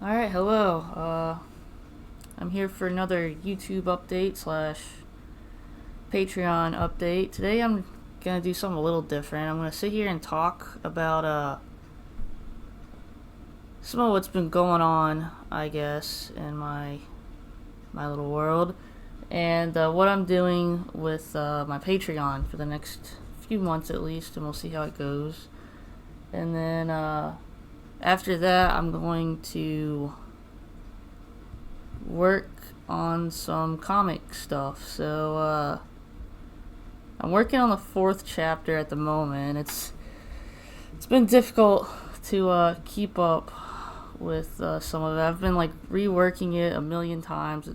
Alright, hello. I'm here for another YouTube update slash Patreon update. Today I'm gonna do something a little different. I'm gonna sit here and talk about some of what's been going on, I guess, in my little world, and what I'm doing with my Patreon for the next few months at least, and we'll see how it goes. And then after that, I'm going to work on some comic stuff. So I'm working on the fourth chapter at the moment. It's been difficult to keep up with some of it. I've been like reworking it a million times.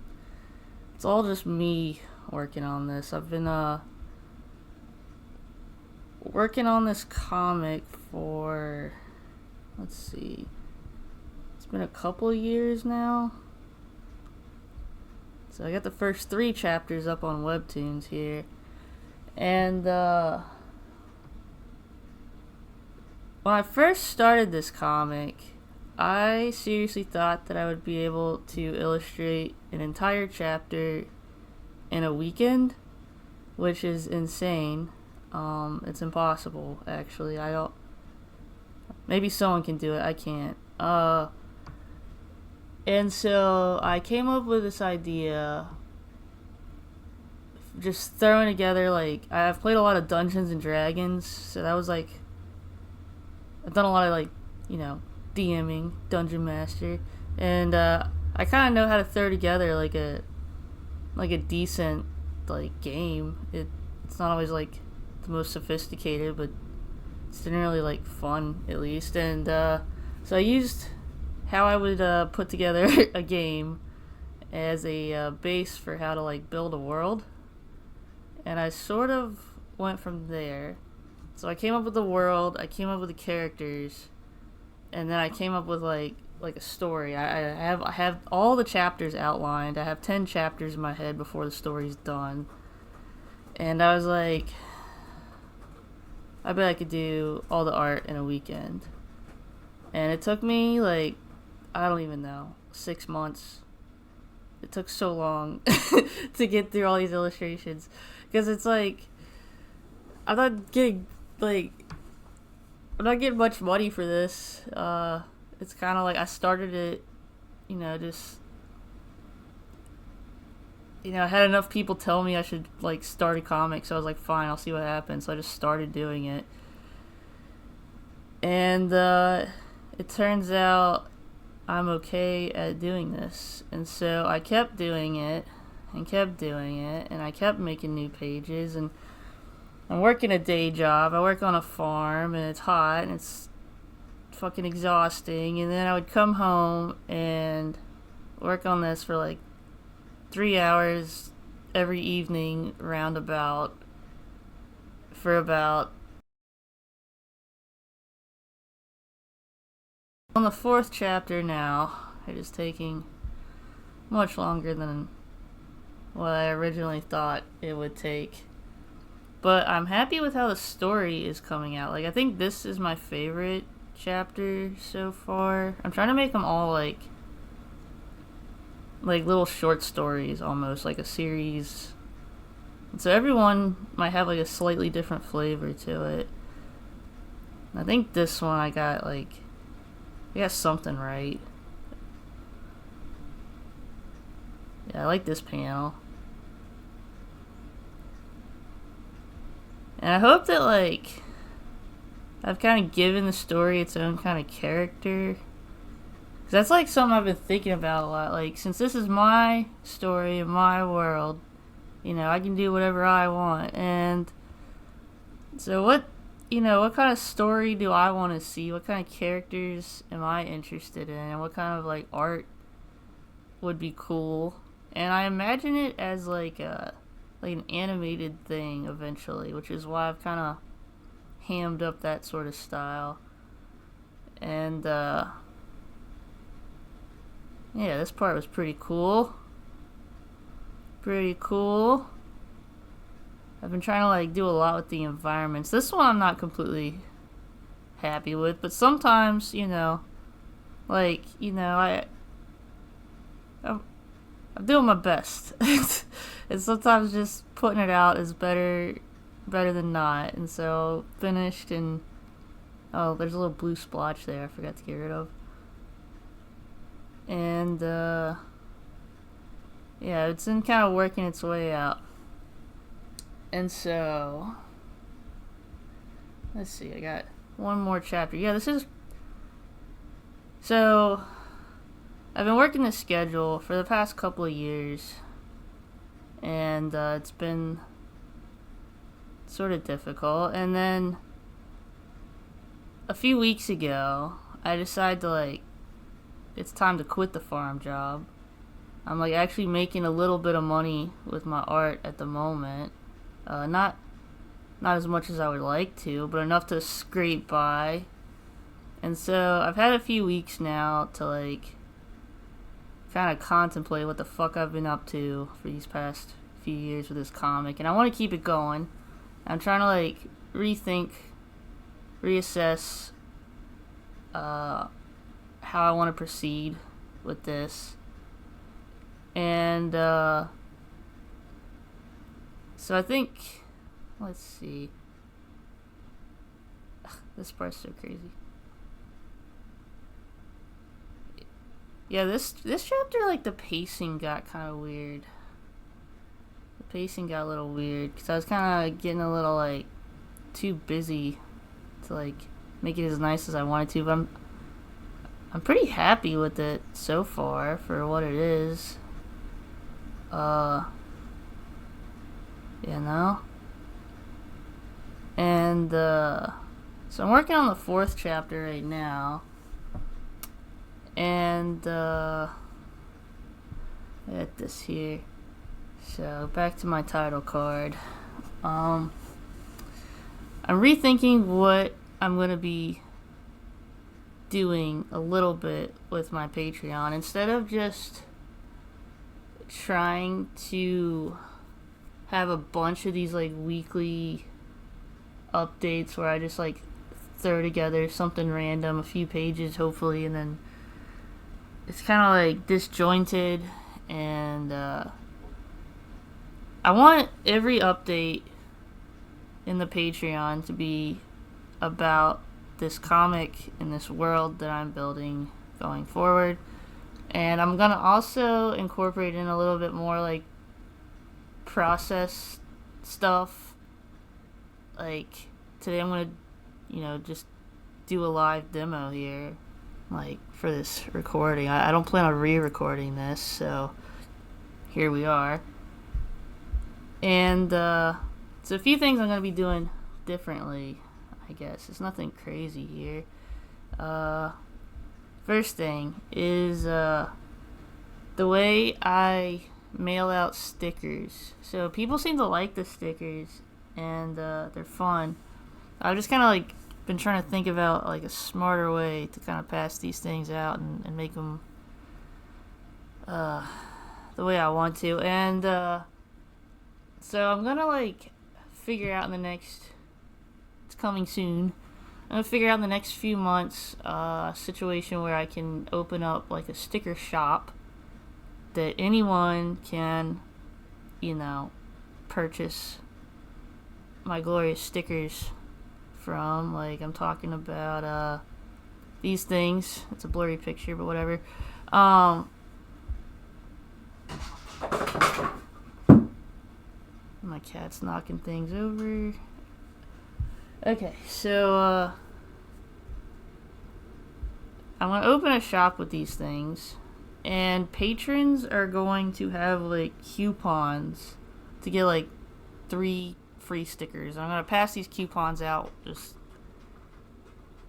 It's all just me working on this. I've been working on this comic for, let's see, it's been a couple years now. So I got the first 3 chapters up on Webtoons here. And when I first started this comic, I seriously thought that I would be able to illustrate an entire chapter in a weekend, which is insane. It's impossible, actually. I don't. Maybe someone can do it. I can't. And so I came up with this idea, just throwing together, like, I've played a lot of Dungeons and Dragons, so that was like, I've done a lot of, like, DMing, Dungeon Master, and I kind of know how to throw together like a decent like game. It's not always like the most sophisticated, but it's generally like fun at least. And so I used how I would put together a game as a base for how to like build a world, and I sort of went from there. So I came up with the world, I came up with the characters, and then I came up with like a story. I have all the chapters outlined. I have 10 chapters in my head before the story's done, and I was like, I bet I could do all the art in a weekend. And it took me like, I don't even know, 6 months. It took so long to get through all these illustrations, because it's like, I'm not getting like I'm not getting much money for this. It's kind of like I started it, just I had enough people tell me I should like start a comic, so I was like, fine, I'll see what happens. So I just started doing it, and it turns out I'm okay at doing this, and so I kept doing it, and kept doing it, and I kept making new pages, and I'm working a day job. I work on a farm, and it's hot, and it's fucking exhausting. And then I would come home and work on this for like 3 hours every evening, roundabout, for about. On the 4th chapter now. It is taking much longer than what I originally thought it would take. But I'm happy with how the story is coming out. Like, I think this is my favorite chapter so far. I'm trying to make them all like little short stories, almost like a series. And so everyone might have like a slightly different flavor to it. And I think this one I got something right. Yeah, I like this panel. And I hope that, like, I've kind of given the story its own kind of character. Because that's, like, something I've been thinking about a lot. Like, since this is my story and my world, I can do whatever I want. And so what kind of story do I want to see? What kind of characters am I interested in? And what kind of, like, art would be cool? And I imagine it as, like an animated thing eventually, which is why I've kind of hammed up that sort of style. And yeah, this part was pretty cool. I've been trying to like do a lot with the environments. This one I'm not completely happy with, but sometimes, I I'm doing my best. And sometimes just putting it out is better than not. And so finished, and oh, there's a little blue splotch there I forgot to get rid of. And yeah, it's in kind of working its way out. And so let's see, I got one more chapter. Yeah, this is so I've been working this schedule for the past couple of years, and it's been sort of difficult. And then a few weeks ago, I decided to, like, it's time to quit the farm job. I'm, like, actually making a little bit of money with my art at the moment. Not as much as I would like to, but enough to scrape by. And so I've had a few weeks now to, like, kind of contemplate what the fuck I've been up to for these past few years with this comic, and I want to keep it going. I'm trying to, like, rethink, reassess how I want to proceed with this. And so I think, let's see, this part's so crazy. Yeah, this chapter, like, the pacing got kind of weird. The pacing got a little weird because I was kind of getting a little, like, too busy to, like, make it as nice as I wanted to. But I'm pretty happy with it so far for what it is. You know. And so I'm working on the 4th chapter right now. And at this here. So back to my title card. I'm rethinking what I'm gonna be doing a little bit with my Patreon. Instead of just trying to have a bunch of these, like, weekly updates where I just, like, throw together something random, a few pages hopefully, and then it's kind of, like, disjointed. And I want every update in the Patreon to be about this comic and this world that I'm building going forward. And I'm gonna also incorporate in a little bit more, like, process stuff. Like, today I'm gonna, just do a live demo here, like, for this recording. I don't plan on re-recording this, so here we are. And so a few things I'm gonna be doing differently, I guess. It's nothing crazy here. First thing is the way I mail out stickers. So people seem to like the stickers, and they're fun. I've just kind of, like, been trying to think about, like, a smarter way to kind of pass these things out and make them the way I want to. And so I'm gonna, like, figure out in the next, it's coming soon, I'm gonna figure out in the next few months a situation where I can open up, like, a sticker shop that anyone can, purchase my glorious stickers from. Like, I'm talking about these things. It's a blurry picture, but whatever. My cat's knocking things over. Okay, so I'm gonna open a shop with these things, and patrons are going to have, like, coupons to get, like, 3 free stickers. I'm gonna pass these coupons out just,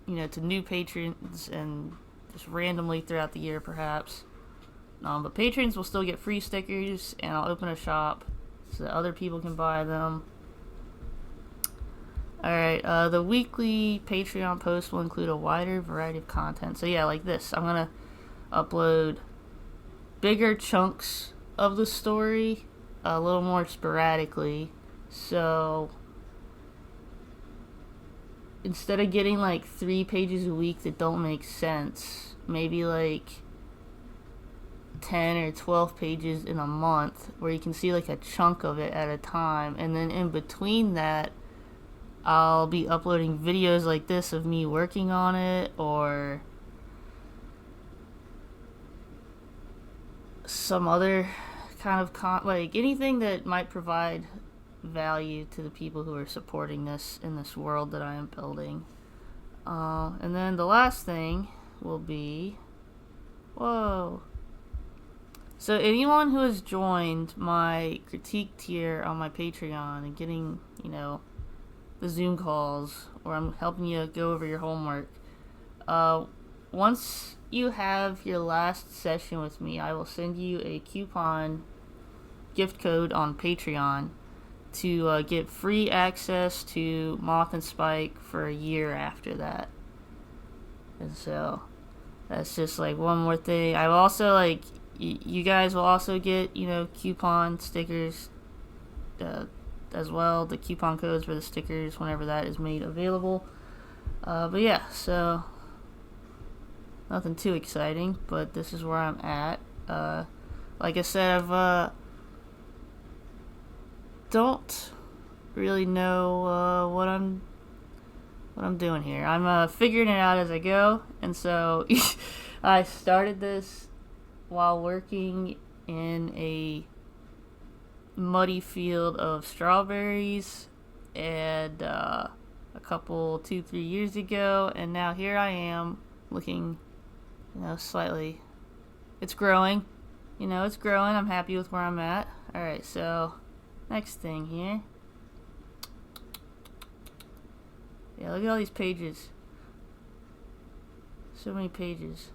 to new patrons and just randomly throughout the year, perhaps. But patrons will still get free stickers, and I'll open a shop so that other people can buy them. Alright, the weekly Patreon post will include a wider variety of content. So yeah, like this. I'm gonna upload bigger chunks of the story a little more sporadically. So instead of getting, like, 3 pages a week that don't make sense, maybe, like, 10 or 12 pages in a month, where you can see like a chunk of it at a time, and then in between that I'll be uploading videos like this of me working on it, or some other kind of like anything that might provide value to the people who are supporting this in this world that I am building. And then the last thing will be, whoa. So anyone who has joined my critique tier on my Patreon and getting, the Zoom calls, or I'm helping you go over your homework, once you have your last session with me, I will send you a coupon gift code on Patreon to get free access to Moth and Spike for a year after that. And so that's just like one more thing. I will also like you guys will also get coupon stickers as well, the coupon codes for the stickers whenever that is made available. But yeah, so nothing too exciting, but this is where I'm at. Like I said, I've don't really know what I'm doing here. I'm figuring it out as I go, and so I started this while working in a muddy field of strawberries, and a couple 2-3 years ago, and now here I am looking slightly, it's growing, I'm happy with where I'm at. Alright, so next thing here. Yeah, look at all these pages. So many pages.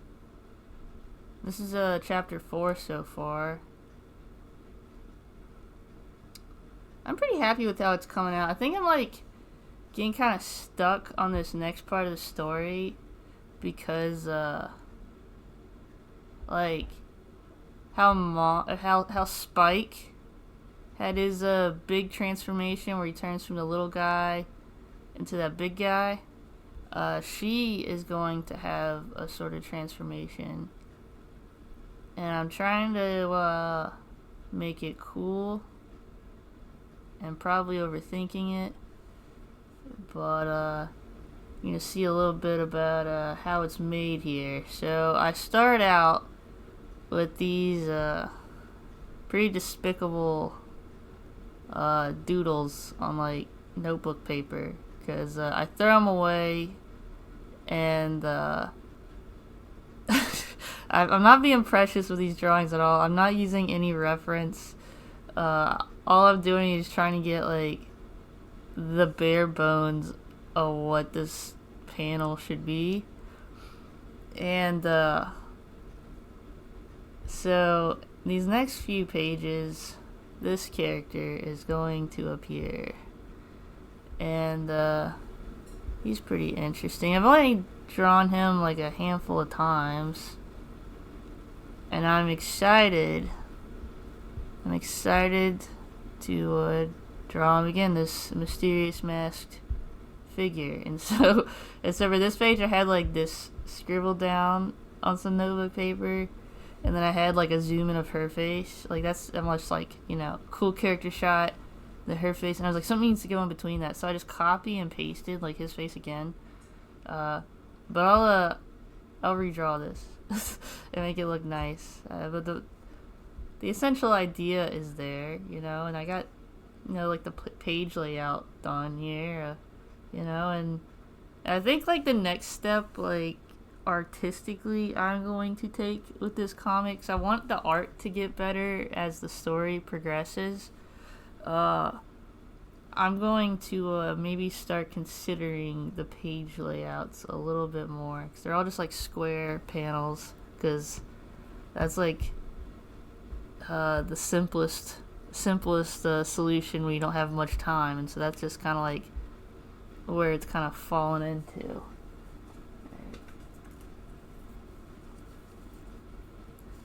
This is chapter 4 so far. I'm pretty happy with how it's coming out. I think I'm like getting kind of stuck on this next part of the story because like how Spike had his big transformation where he turns from the little guy into that big guy. She is going to have a sort of transformation, and I'm trying to make it cool, and probably overthinking it, but you see a little bit about how it's made here. So I start out with these pretty despicable doodles on like notebook paper, because I throw them away, and I'm not being precious with these drawings at all. I'm not using any reference. All I'm doing is trying to get like the bare bones of what this panel should be, and so these next few pages, this character is going to appear, and he's pretty interesting. I've only drawn him like a handful of times, and I'm excited to draw him again, this mysterious masked figure. And so for this page, I had like this scribbled down on some notebook paper, and then I had like a zoom in of her face. Like that's almost like cool character shot, her face, and I was like, something needs to go in between that, so I just copy and pasted like his face again. But I'll redraw this and make it look nice. But the essential idea is there, and I got like the page layout done here, and I think like the next step, like artistically, I'm going to take with this comic, so I want the art to get better as the story progresses. I'm going to maybe start considering the page layouts a little bit more, because they're all just like square panels, because that's like the simplest solution when you don't have much time, and so that's just kind of like where it's kind of fallen into.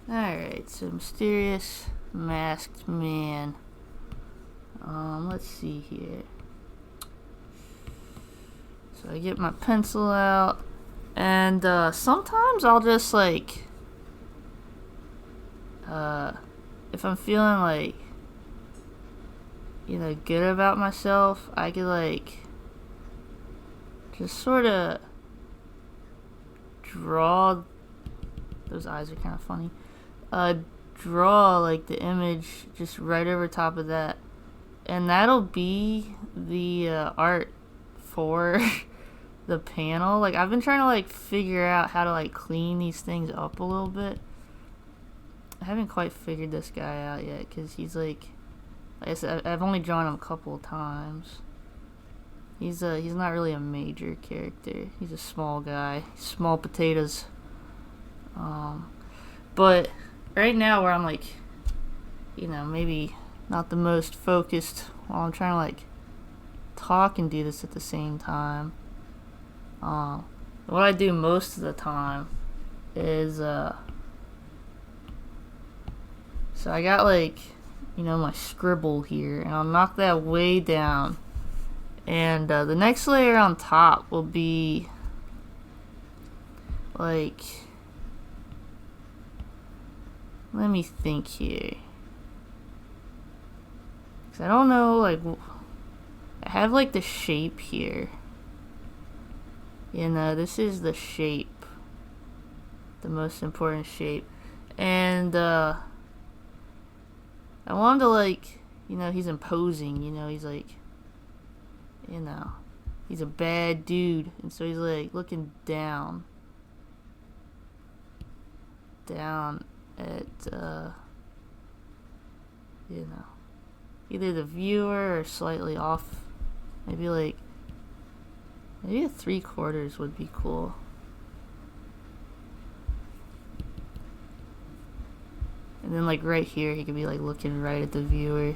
Alright, so mysterious masked man. Let's see here. So I get my pencil out, and sometimes I'll just like if I'm feeling like, good about myself, I could like just sort of draw. Those eyes are kind of funny. Draw like the image just right over top of that, and that'll be the art for the panel. Like, I've been trying to like figure out how to like clean these things up a little bit. I haven't quite figured this guy out yet, because he's like I said, I've only drawn him a couple of times. He's not really a major character. He's a small guy, small potatoes. But right now, where I'm like, maybe not the most focused while I'm trying to like talk and do this at the same time. What I do most of the time is so I got like my scribble here, and I'll knock that way down, and the next layer on top will be like, let me think here, because I don't know, like, I have like the shape here, this is the shape, the most important shape, and I wanted to like, he's imposing, he's like, he's a bad dude, and so he's like looking down at either the viewer or slightly off, maybe a 3/4 would be cool. And then like right here, he could be like looking right at the viewer.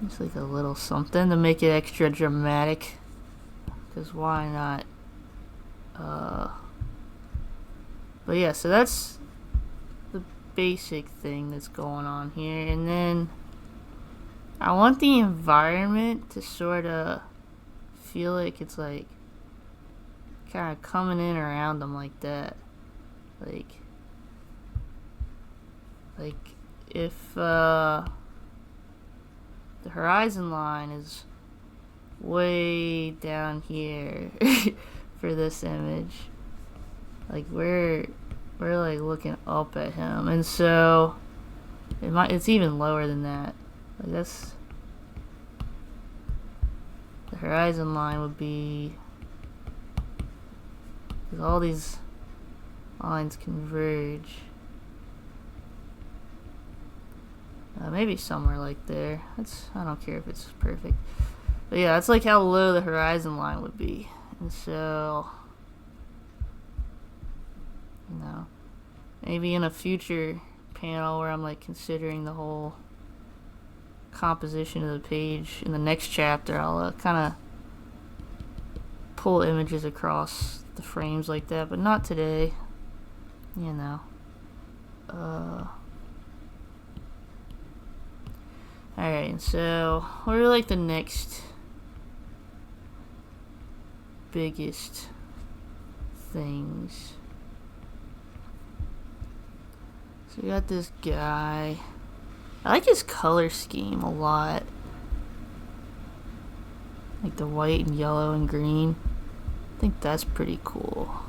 Just like a little something to make it extra dramatic, because why not? But yeah, so that's the basic thing that's going on here. And then I want the environment to sort of feel like it's like kind of coming in around them like that. Like if the horizon line is way down here for this image, like we're like looking up at him, and so it's even lower than that. Like that's the horizon line would be, because all these lines converge. Maybe somewhere like there. I don't care if it's perfect. But yeah, that's like how low the horizon line would be. And so, maybe in a future panel where I'm like considering the whole composition of the page in the next chapter, I'll kind of pull images across the frames like that, but not today. Alright, so what are like the next biggest things? So we got this guy. I like his color scheme a lot. Like the white and yellow and green. I think that's pretty cool.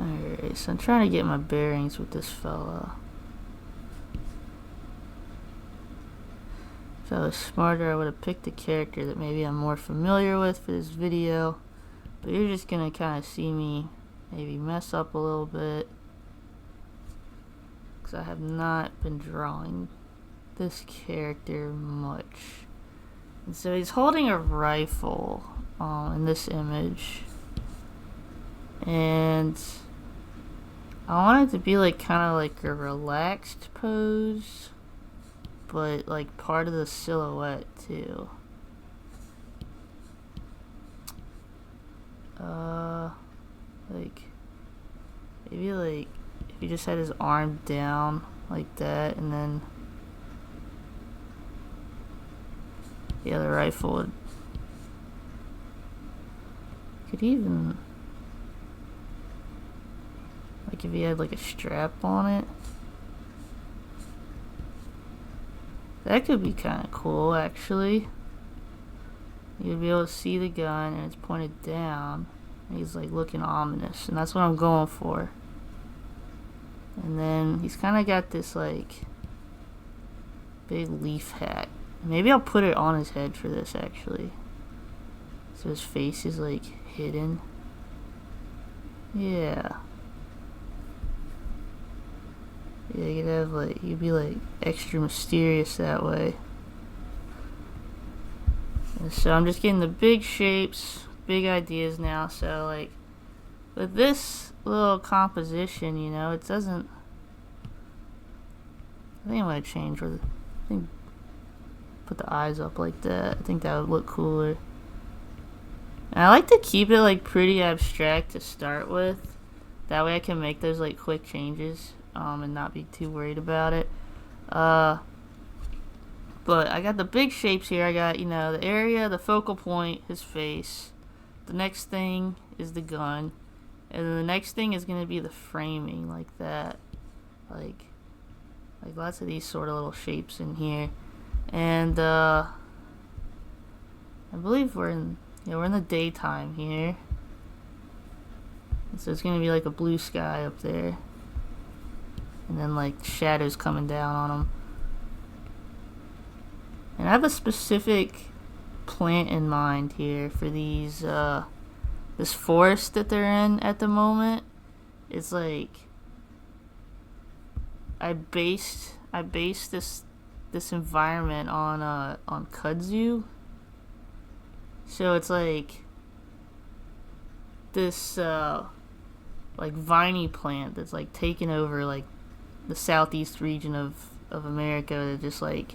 Alright, so I'm trying to get my bearings with this fella. If I was smarter, I would have picked a character that maybe I'm more familiar with for this video. But you're just gonna kind of see me maybe mess up a little bit, because I have not been drawing this character much. And so he's holding a rifle in this image. And I want it to be like kind of like a relaxed pose, but like part of the silhouette too. Like maybe like if he just had his arm down like that, and then Yeah, the rifle would... Could even... Like if he had like a strap on it. That could be kind of cool, actually. You'd be able to see the gun and it's pointed down. And he's like looking ominous, and that's what I'm going for. And then he's kind of got this like big leaf hat. Maybe I'll put it on his head for this, actually. So his face is like hidden. Yeah. Yeah, you'd have like, you'd be like extra mysterious that way. And so I'm just getting the big shapes, big ideas now. So like with this little composition, you know, it doesn't... I think I'm gonna change with, I think, put the eyes up like that. I think that would look cooler. And I like to keep it like pretty abstract to start with. That way I can make those like quick changes, and not be too worried about it. But I got the big shapes here. I got, you know, the area, the focal point, his face. The next thing is the gun. And then the next thing is going to be the framing, like that. Like lots of these sort of little shapes in here. And I believe we're in the daytime here. And so it's going to be like a blue sky up there. And then like shadows coming down on them. And I have a specific plant in mind here for these, this forest that they're in at the moment. It's like, I based this environment on kudzu. So it's like this like viney plant that's like taken over like the southeast region of America. It just like,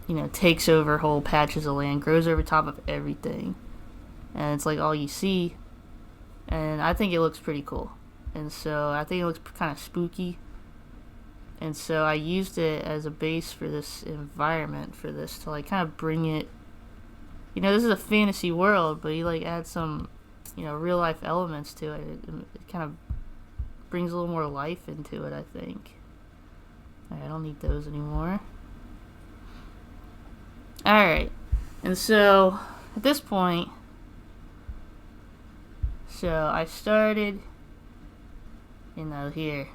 you know, takes over whole patches of land, grows over top of everything, and it's like all you see. And I think it looks pretty cool, and so I think it looks kind of spooky. And so I used it as a base for this environment, for this to like kind of bring it, you know, this is a fantasy world, but you like add some, you know, real life elements to it. It kind of brings a little more life into it, I think. Alright, I don't need those anymore. Alright, and so at this point, so I started, you know, here.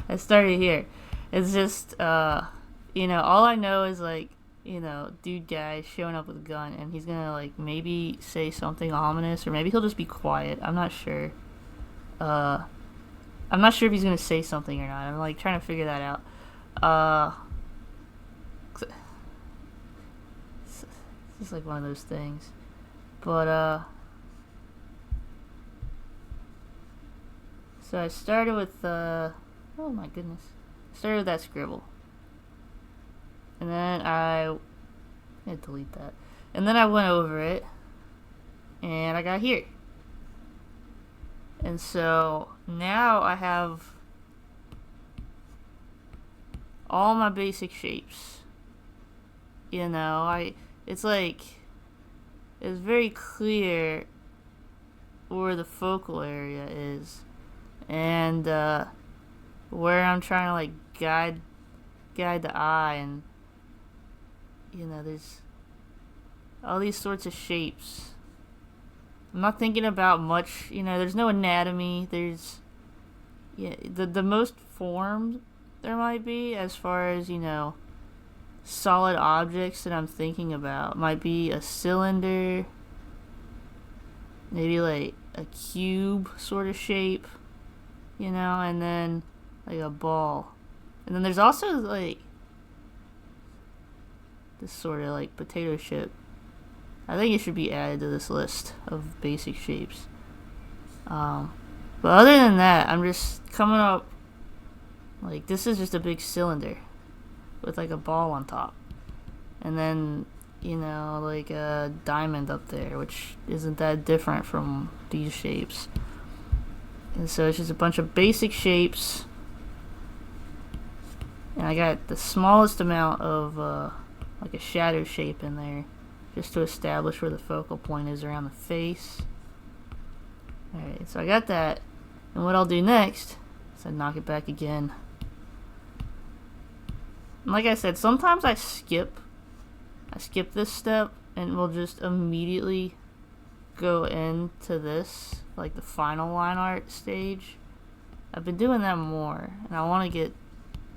I started here. It's just, you know, all I know is like, you know, dude guy showing up with a gun, and he's gonna like maybe say something ominous, or maybe he'll just be quiet. I'm not sure. I'm not sure if he's gonna say something or not. I'm like trying to figure that out. It's just like one of those things. But so I started with oh my goodness. Started with that scribble. And then I had to delete that. And then I went over it, and I got here. And so now I have all my basic shapes. You know, it's like, it's very clear where the focal area is, and where I'm trying to like guide the eye. And you know, there's all these sorts of shapes. I'm not thinking about much, you know, there's no anatomy. There's, yeah, the most form there might be as far as, you know, solid objects that I'm thinking about might be a cylinder, maybe like a cube sort of shape, you know, and then like a ball. And then there's also like this sort of like potato chip. I think it should be added to this list of basic shapes. But other than that, I'm just coming up, like, this is just a big cylinder with like a ball on top. And then, you know, like a diamond up there, which isn't that different from these shapes. And so it's just a bunch of basic shapes. And I got the smallest amount of like a shadow shape in there, just to establish where the focal point is around the face. Alright, so I got that. And what I'll do next is I knock it back again. And like I said, sometimes I skip this step and we'll just immediately go into this, like the final line art stage. I've been doing that more, and I want to get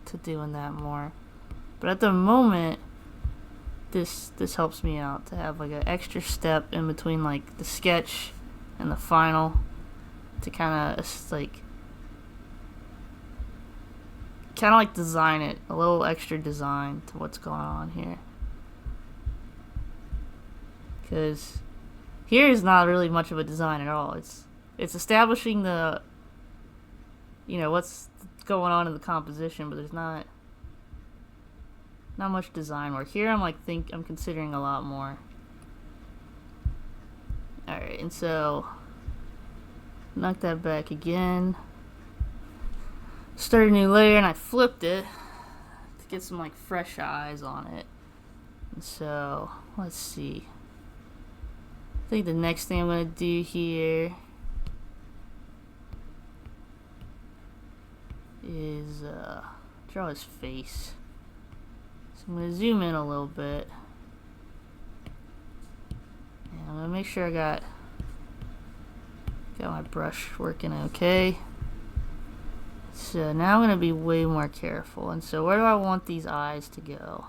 to doing that more. But at the moment, this helps me out to have like an extra step in between like the sketch and the final, to kind of like design it, a little extra design to what's going on here. Because here is not really much of a design at all. It's establishing the, what's going on in the composition, but there's not much design work. Here I'm considering a lot more. Alright, and so knock that back again. Start a new layer, and I flipped it to get some like fresh eyes on it. And so let's see. I think the next thing I'm gonna do here is draw his face. So I'm gonna zoom in a little bit, and I'm gonna make sure I got my brush working okay. So now I'm gonna be way more careful. And so where do I want these eyes to go?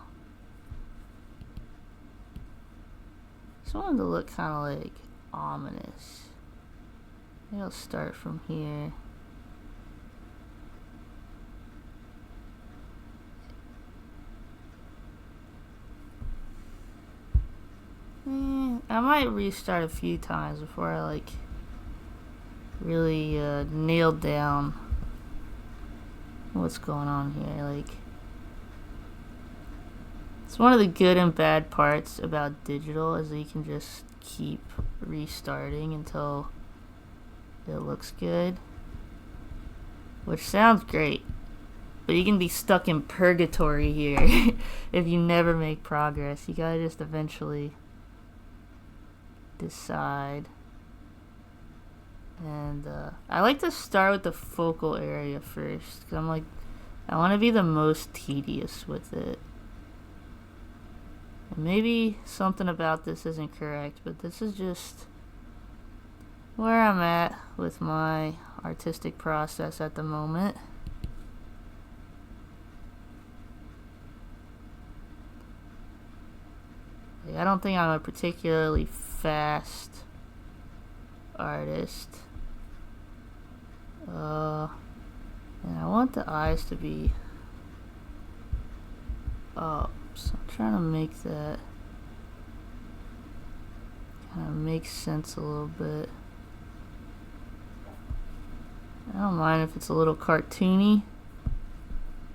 I want them to look kind of like ominous. Maybe I'll start from here. I might restart a few times before I like really nail down what's going on here. Like, it's one of the good and bad parts about digital is that you can just keep restarting until it looks good, which sounds great, but you can be stuck in purgatory here if you never make progress. You gotta just eventually decide. And I like to start with the focal area first, because I'm like, I want to be the most tedious with it. And maybe something about this isn't correct, but this is just where I'm at with my artistic process at the moment. I don't think I'm a particularly fast artist. And I want the eyes to be up, so I'm trying to make that kind of make sense a little bit. I don't mind if it's a little cartoony.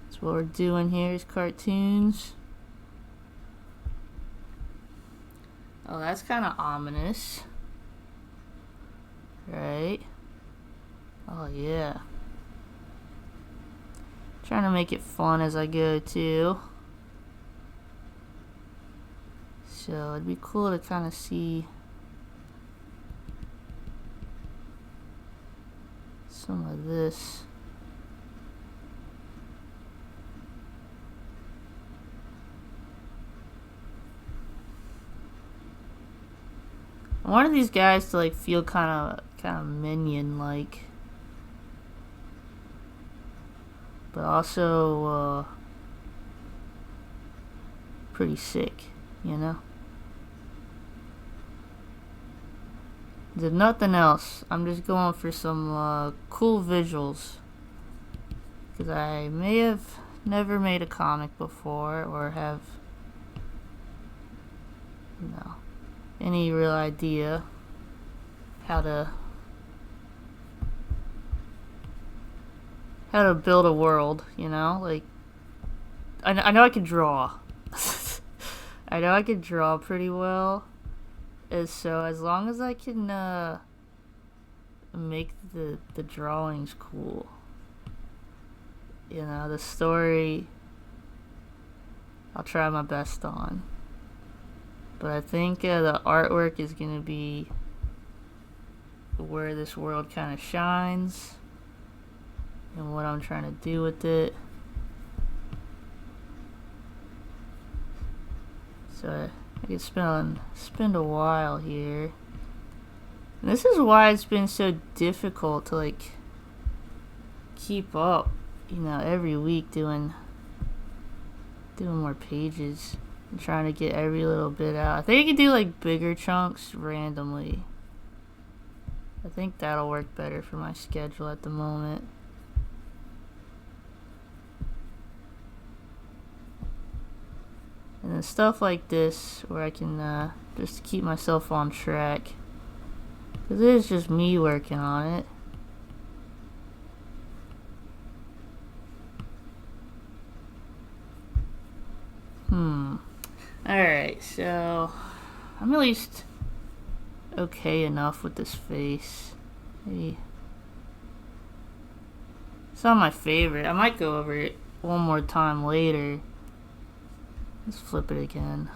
That's what we're doing here, is cartoons. Oh, that's kind of ominous. Right? Oh, yeah. Trying to make it fun as I go, too. So, it'd be cool to kind of see some of this. I wanted these guys to like feel kind of minion-like, but also pretty sick, you know? If nothing else, I'm just going for some cool visuals, because I may have never made a comic before, or have, any real idea how to build a world, like I know I can draw. I know I can draw pretty well, and so as long as I can make the drawings cool, the story I'll try my best on. But I think the artwork is going to be where this world kind of shines and what I'm trying to do with it. So I could spend a while here. And this is why it's been so difficult to like keep up, every week doing more pages and trying to get every little bit out. I think you could do like bigger chunks randomly. I think that'll work better for my schedule at the moment. And then stuff like this where I can just keep myself on track. Because it is just me working on it. Alright, so I'm at least okay enough with this face. Maybe it's not my favorite. I might go over it one more time later. Let's flip it again.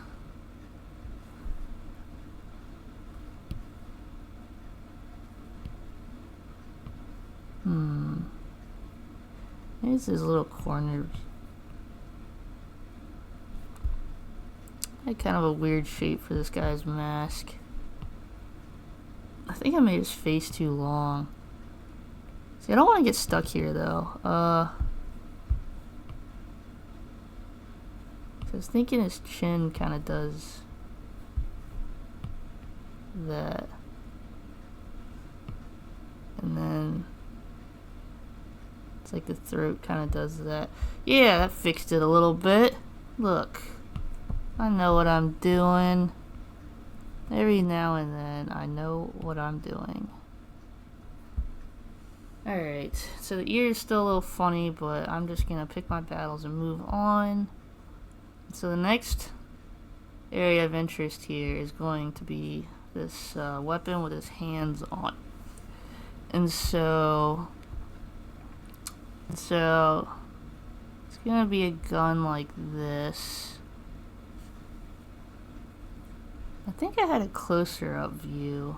Maybe it's this little corner. Had kind of a weird shape for this guy's mask. I think I made his face too long. See, I don't want to get stuck here though. I was thinking his chin kind of does that. And then it's like the throat kind of does that. Yeah, that fixed it a little bit. Look, I know what I'm doing. Every now and then I know what I'm doing. Alright, so the ear is still a little funny, but I'm just gonna pick my battles and move on. So the next area of interest here is going to be this weapon with his hands on. And so it's gonna be a gun like this. I think I had a closer up view.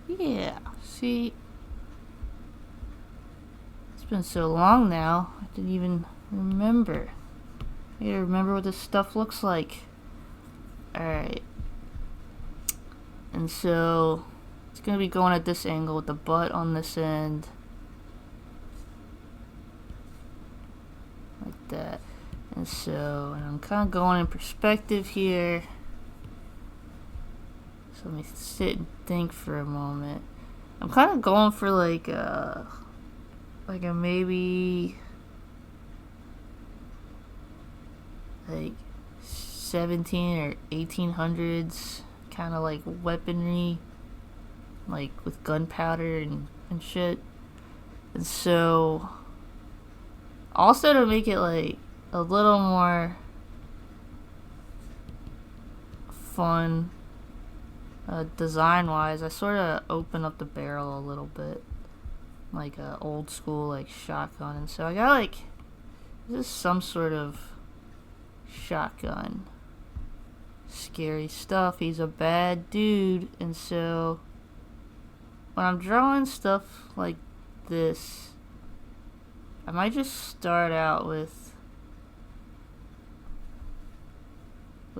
Yeah, see, it's been so long now, I didn't even remember. I gotta remember what this stuff looks like. Alright. And so, it's gonna be going at this angle with the butt on this end. Like that. And so, I'm kind of going in perspective here. So let me sit and think for a moment. I'm kind of going for like a maybe like 17 or 1800s kind of like weaponry, like with gunpowder and shit. And so also to make it like a little more fun design wise, I sort of open up the barrel a little bit like a old school like shotgun. And so I got like, this is some sort of shotgun. Scary stuff. He's a bad dude. And so when I'm drawing stuff like this, I might just start out with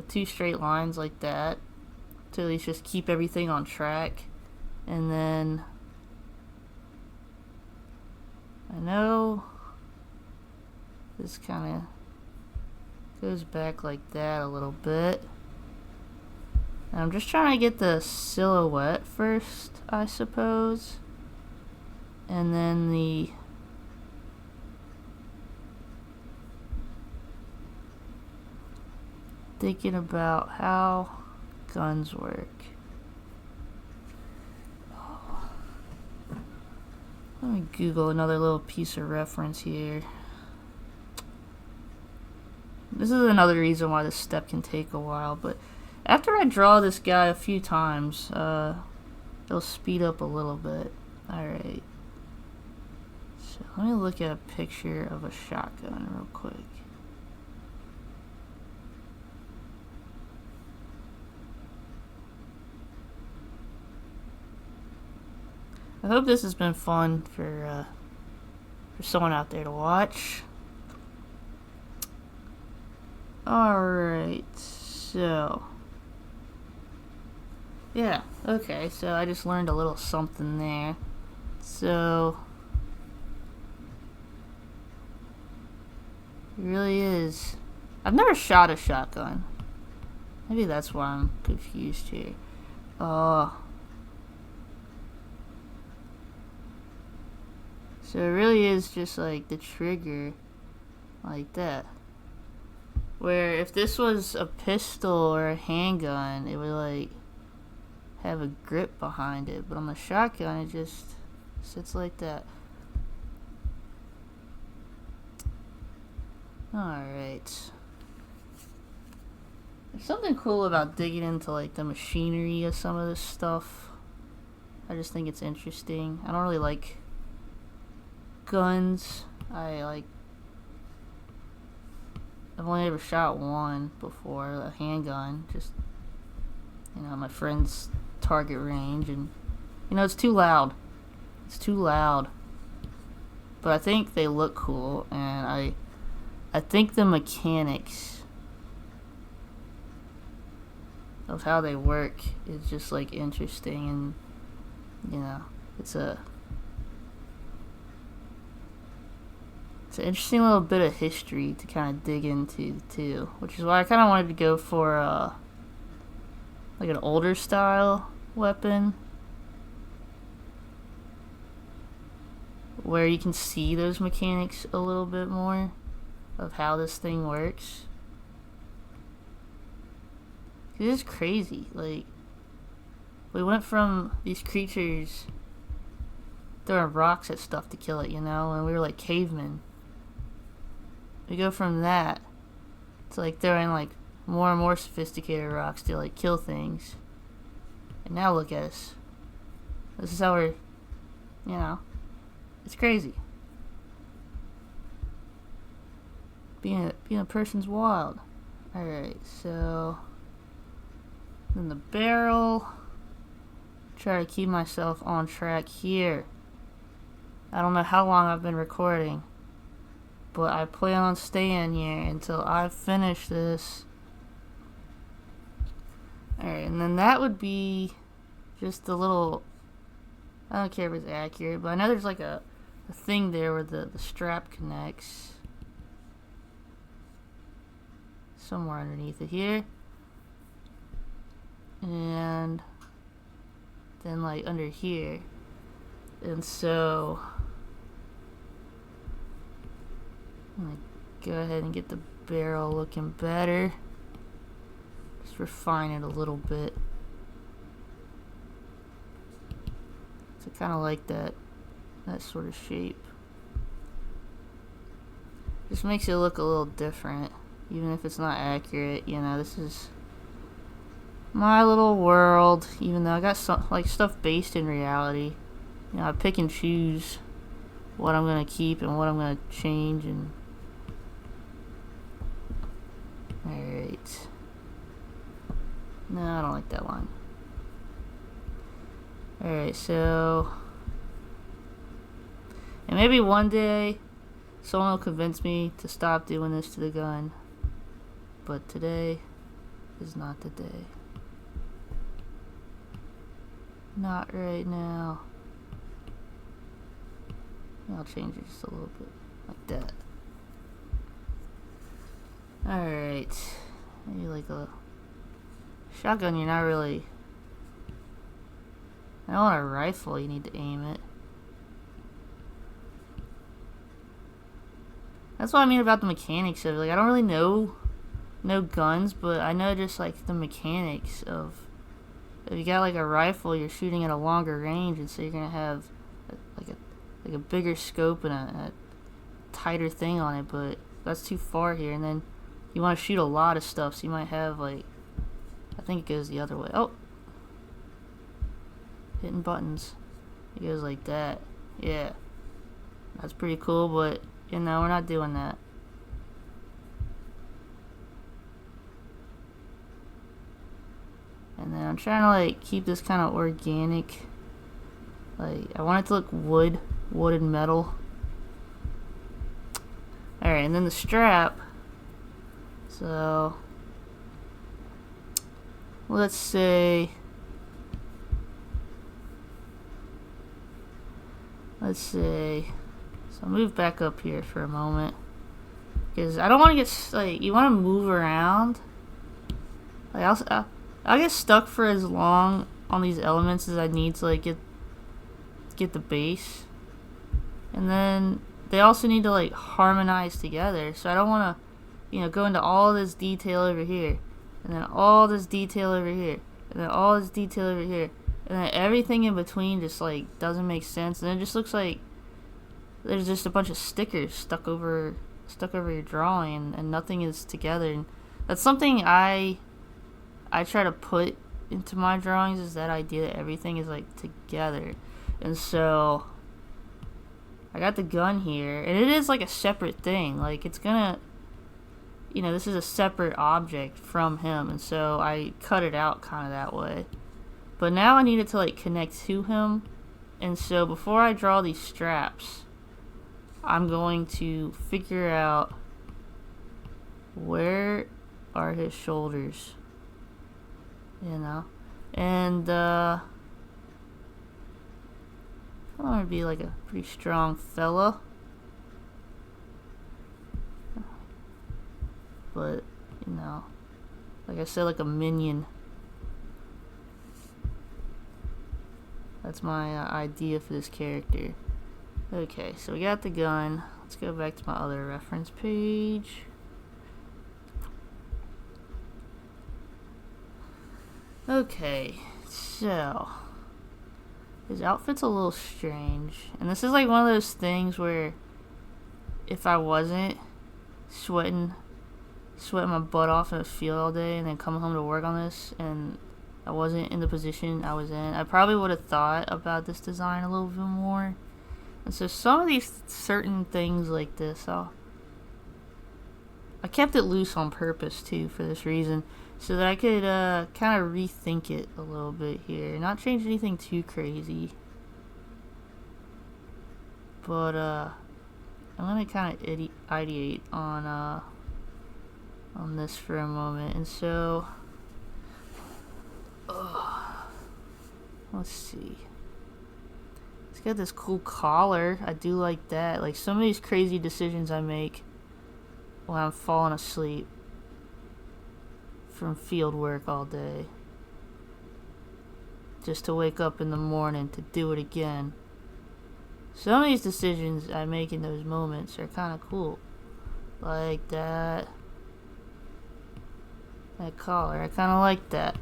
two straight lines like that to at least just keep everything on track. And then I know this kind of goes back like that a little bit. And I'm just trying to get the silhouette first, I suppose. And then the thinking about how guns work. Let me Google another little piece of reference here. This is another reason why this step can take a while, but after I draw this guy a few times, it'll speed up a little bit. Alright. So let me look at a picture of a shotgun real quick. I hope this has been fun for someone out there to watch. Alright, so yeah, okay, so I just learned a little something there. So it really is. I've never shot a shotgun. Maybe that's why I'm confused here. So it really is just like the trigger, like that. Where if this was a pistol or a handgun, it would like have a grip behind it. But on the shotgun, it just sits like that. Alright. There's something cool about digging into like the machinery of some of this stuff. I just think it's interesting. I don't really like guns. I've only ever shot one before, a handgun, just, you know, my friend's target range, and, you know, it's too loud. It's too loud. But I think they look cool, and I think the mechanics of how they work is just, like, interesting, and, you know, it's an interesting little bit of history to kind of dig into too, which is why I kind of wanted to go for like an older style weapon where you can see those mechanics a little bit more of how this thing works. It is crazy. Like, we went from these creatures throwing rocks at stuff to kill it, you know, and we were like cavemen. We go from that to like throwing like more and more sophisticated rocks to like kill things. And now look at us. This is how we're, you know, it's crazy. Being a person's wild. Alright, so then the barrel. Try to keep myself on track here. I don't know how long I've been recording, but I plan on staying here until I finish this. Alright, and then that would be just a little, I don't care if it's accurate, but I know there's like a thing there where the strap connects. Somewhere underneath it here. And then like under here. And so I'm gonna go ahead and get the barrel looking better. Just refine it a little bit. So kind of like that sort of shape. Just makes it look a little different, even if it's not accurate. You know, this is my little world. Even though I got some like stuff based in reality. You know, I pick and choose what I'm gonna keep and what I'm gonna change. And alright. No, I don't like that line. Alright, so, and maybe one day someone will convince me to stop doing this to the gun, but today is not the day. Not right now. I'll change it just a little bit, like that. Alright, maybe like a shotgun, you're not really, I don't want a rifle, you need to aim it. That's what I mean about the mechanics of it. Like, I don't really know guns, but I know just like the mechanics of, if you got like a rifle, you're shooting at a longer range, and so you're gonna have like a bigger scope and a tighter thing on it, but that's too far here. And then you want to shoot a lot of stuff, so you might have like, I think it goes the other way. Oh, hitting buttons. It goes like that. Yeah. That's pretty cool, but you know, we're not doing that. And then I'm trying to like keep this kind of organic. Like I want it to look wood and metal. Alright, and then the strap. So let's say so I'll move back up here for a moment, because I don't want to get like, you want to move around. Like I'll get stuck for as long on these elements as I need to like get the base, and then they also need to like harmonize together. So I don't want to, you know, go into all this detail over here, and then all this detail over here, and then all this detail over here, and then everything in between just like doesn't make sense, and it just looks like there's just a bunch of stickers stuck over your drawing, and nothing is together. And that's something I try to put into my drawings, is that idea that everything is like together. And so I got the gun here, and it is like a separate thing. Like it's gonna, you know, this is a separate object from him, and so I cut it out kind of that way. But now I need it to like connect to him, and so before I draw these straps, I'm going to figure out where are his shoulders, you know, and I want to be like a pretty strong fella, but you know, like I said, like a minion. That's my idea for this character. Okay, so we got the gun. Let's go back to my other reference page. Okay, so his outfit's a little strange, and this is like one of those things where if I wasn't sweating my butt off in a field all day and then come home to work on this, and I wasn't in the position I was in, I probably would have thought about this design a little bit more. And so some of these certain things like this, I kept it loose on purpose too, for this reason, so that I could kind of rethink it a little bit here, not change anything too crazy. But I'm gonna kind of ideate on this for a moment, and so let's see. It's got this cool collar. I do like that. Like some of these crazy decisions I make when I'm falling asleep from field work all day, just to wake up in the morning to do it again. Some of these decisions I make in those moments are kind of cool. Like that collar. I kind of like that.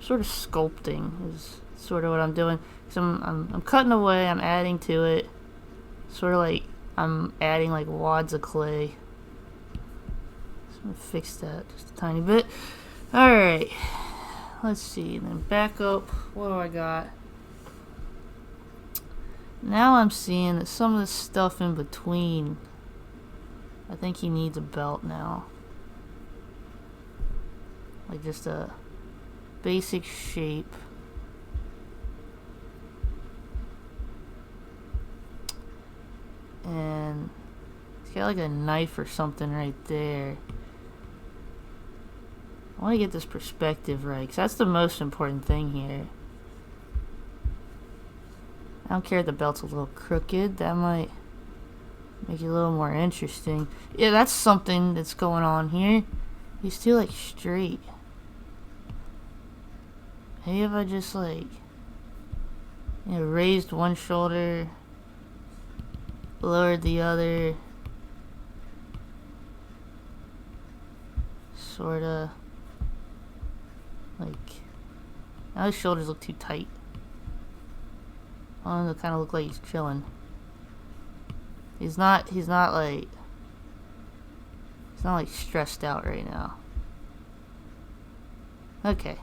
Sort of sculpting is sort of what I'm doing. So I'm cutting away, I'm adding to it. Sort of like I'm adding like wads of clay. So I'm gonna fix that just a tiny bit. Alright. Let's see. And then back up. What do I got? Now I'm seeing that some of the stuff in between, I think he needs a belt now. Like just a basic shape. And he's got like a knife or something right there. I want to get this perspective right, because that's the most important thing here. I don't care if the belt's a little crooked. That might make it a little more interesting. Yeah, that's something that's going on here. He's too like straight. Maybe if I just like, you know, raised one shoulder, lowered the other, sorta, like, now his shoulders look too tight. I want him to kind of look like he's chilling. He's not like stressed out right now. Okay.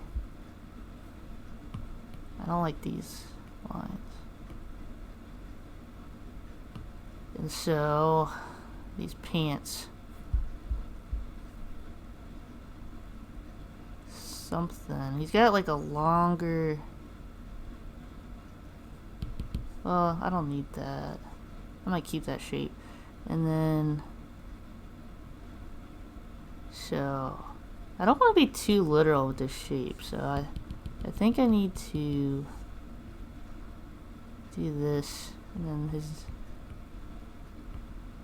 I don't like these lines. And so, these pants. Something. He's got like a longer... Well, I don't need that. I might keep that shape. And then... So... I don't want to be too literal with this shape, so I think I need to do this, and then his...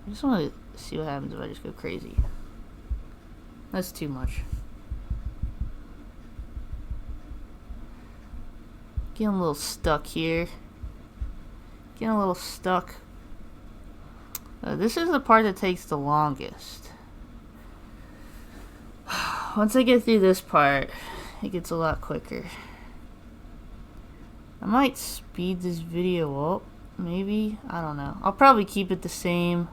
I just want to see what happens if I just go crazy. That's too much. Getting a little stuck here. Getting a little stuck. This is the part that takes the longest. Once I get through this part, it gets a lot quicker. I might speed this video up, maybe? I don't know. I'll probably keep it the same.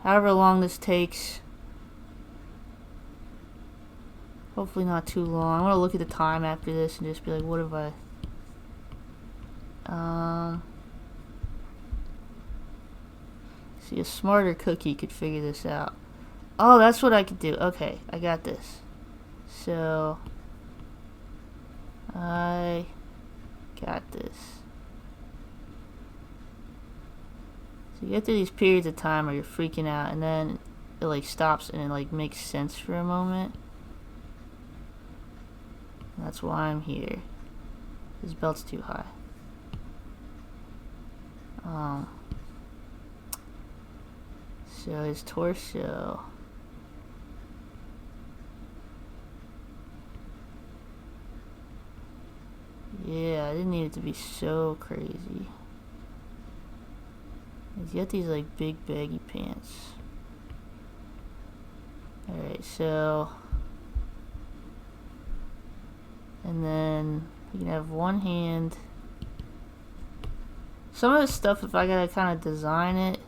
However long this takes. Hopefully not too long. I'm gonna look at the time after this and just be like, what have I... See, a smarter cookie could figure this out. Oh, that's what I could do. Okay, I got this. So, I got this. So you get through these periods of time where you're freaking out, and then it like stops and it like makes sense for a moment. That's why I'm here. This belt's too high. So his torso. Yeah, I didn't need it to be so crazy. He's got these like big baggy pants. Alright, so... And then you can have one hand. Some of this stuff, if I gotta kind of design it,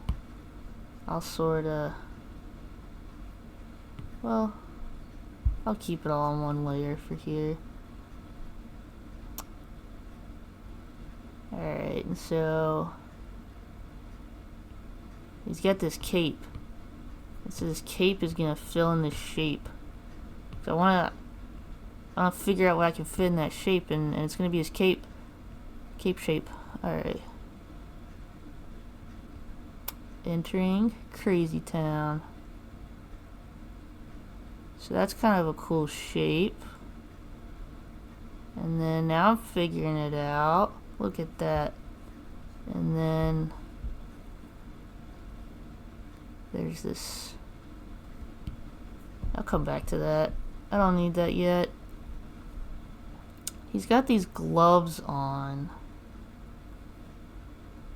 I'll sorta... Well, I'll keep it all in one layer for here. Alright, and so he's got this cape. And so this cape is gonna fill in this shape. So I wanna figure out what I can fit in that shape, and it's gonna be his cape shape. Alright. Entering Crazy Town. So that's kind of a cool shape. And then now I'm figuring it out. Look at that. And then there's this. I'll come back to that. I don't need that yet. He's got these gloves on.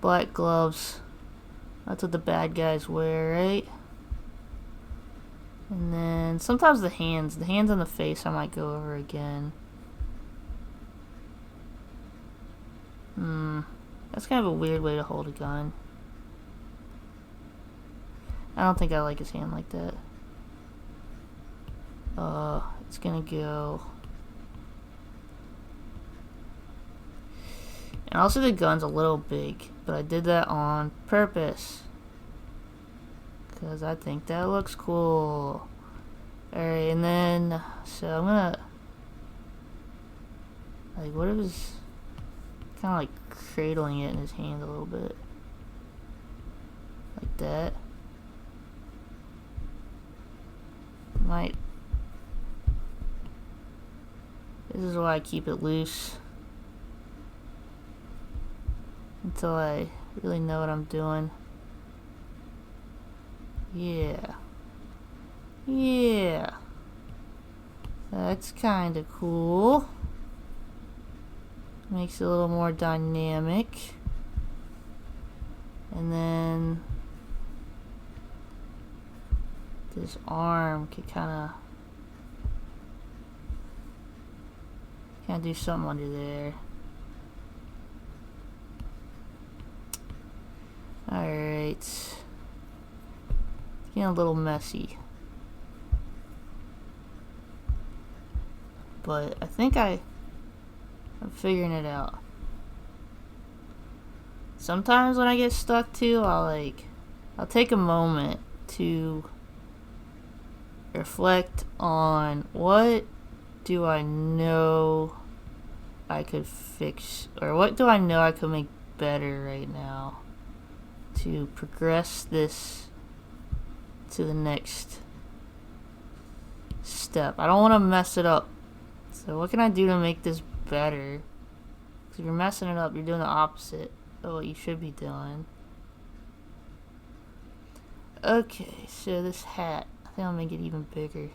Black gloves. That's what the bad guys wear, right? And then sometimes the hands on the face I might go over again. That's kind of a weird way to hold a gun. I don't think I like his hand like that. It's gonna go. And also the gun's a little big, but I did that on purpose. Because I think that looks cool. Alright, and then, so I'm gonna, like, what if it's kind of like cradling it in his hand a little bit. Like that. Might. This is why I keep it loose. Until I really know what I'm doing. Yeah. Yeah. That's kind of cool. Makes it a little more dynamic. And then this arm could kind of do something under there. Alright. It's getting a little messy. But I think I'm figuring it out. Sometimes when I get stuck too, I'll like I'll take a moment to reflect on what do I know I could fix, or what do I know I could make better right now to progress this to the next step. I don't want to mess it up. So what can I do to make this better? Because if you're messing it up, you're doing the opposite of what you should be doing. Okay, so this hat, I think I'll make it even bigger.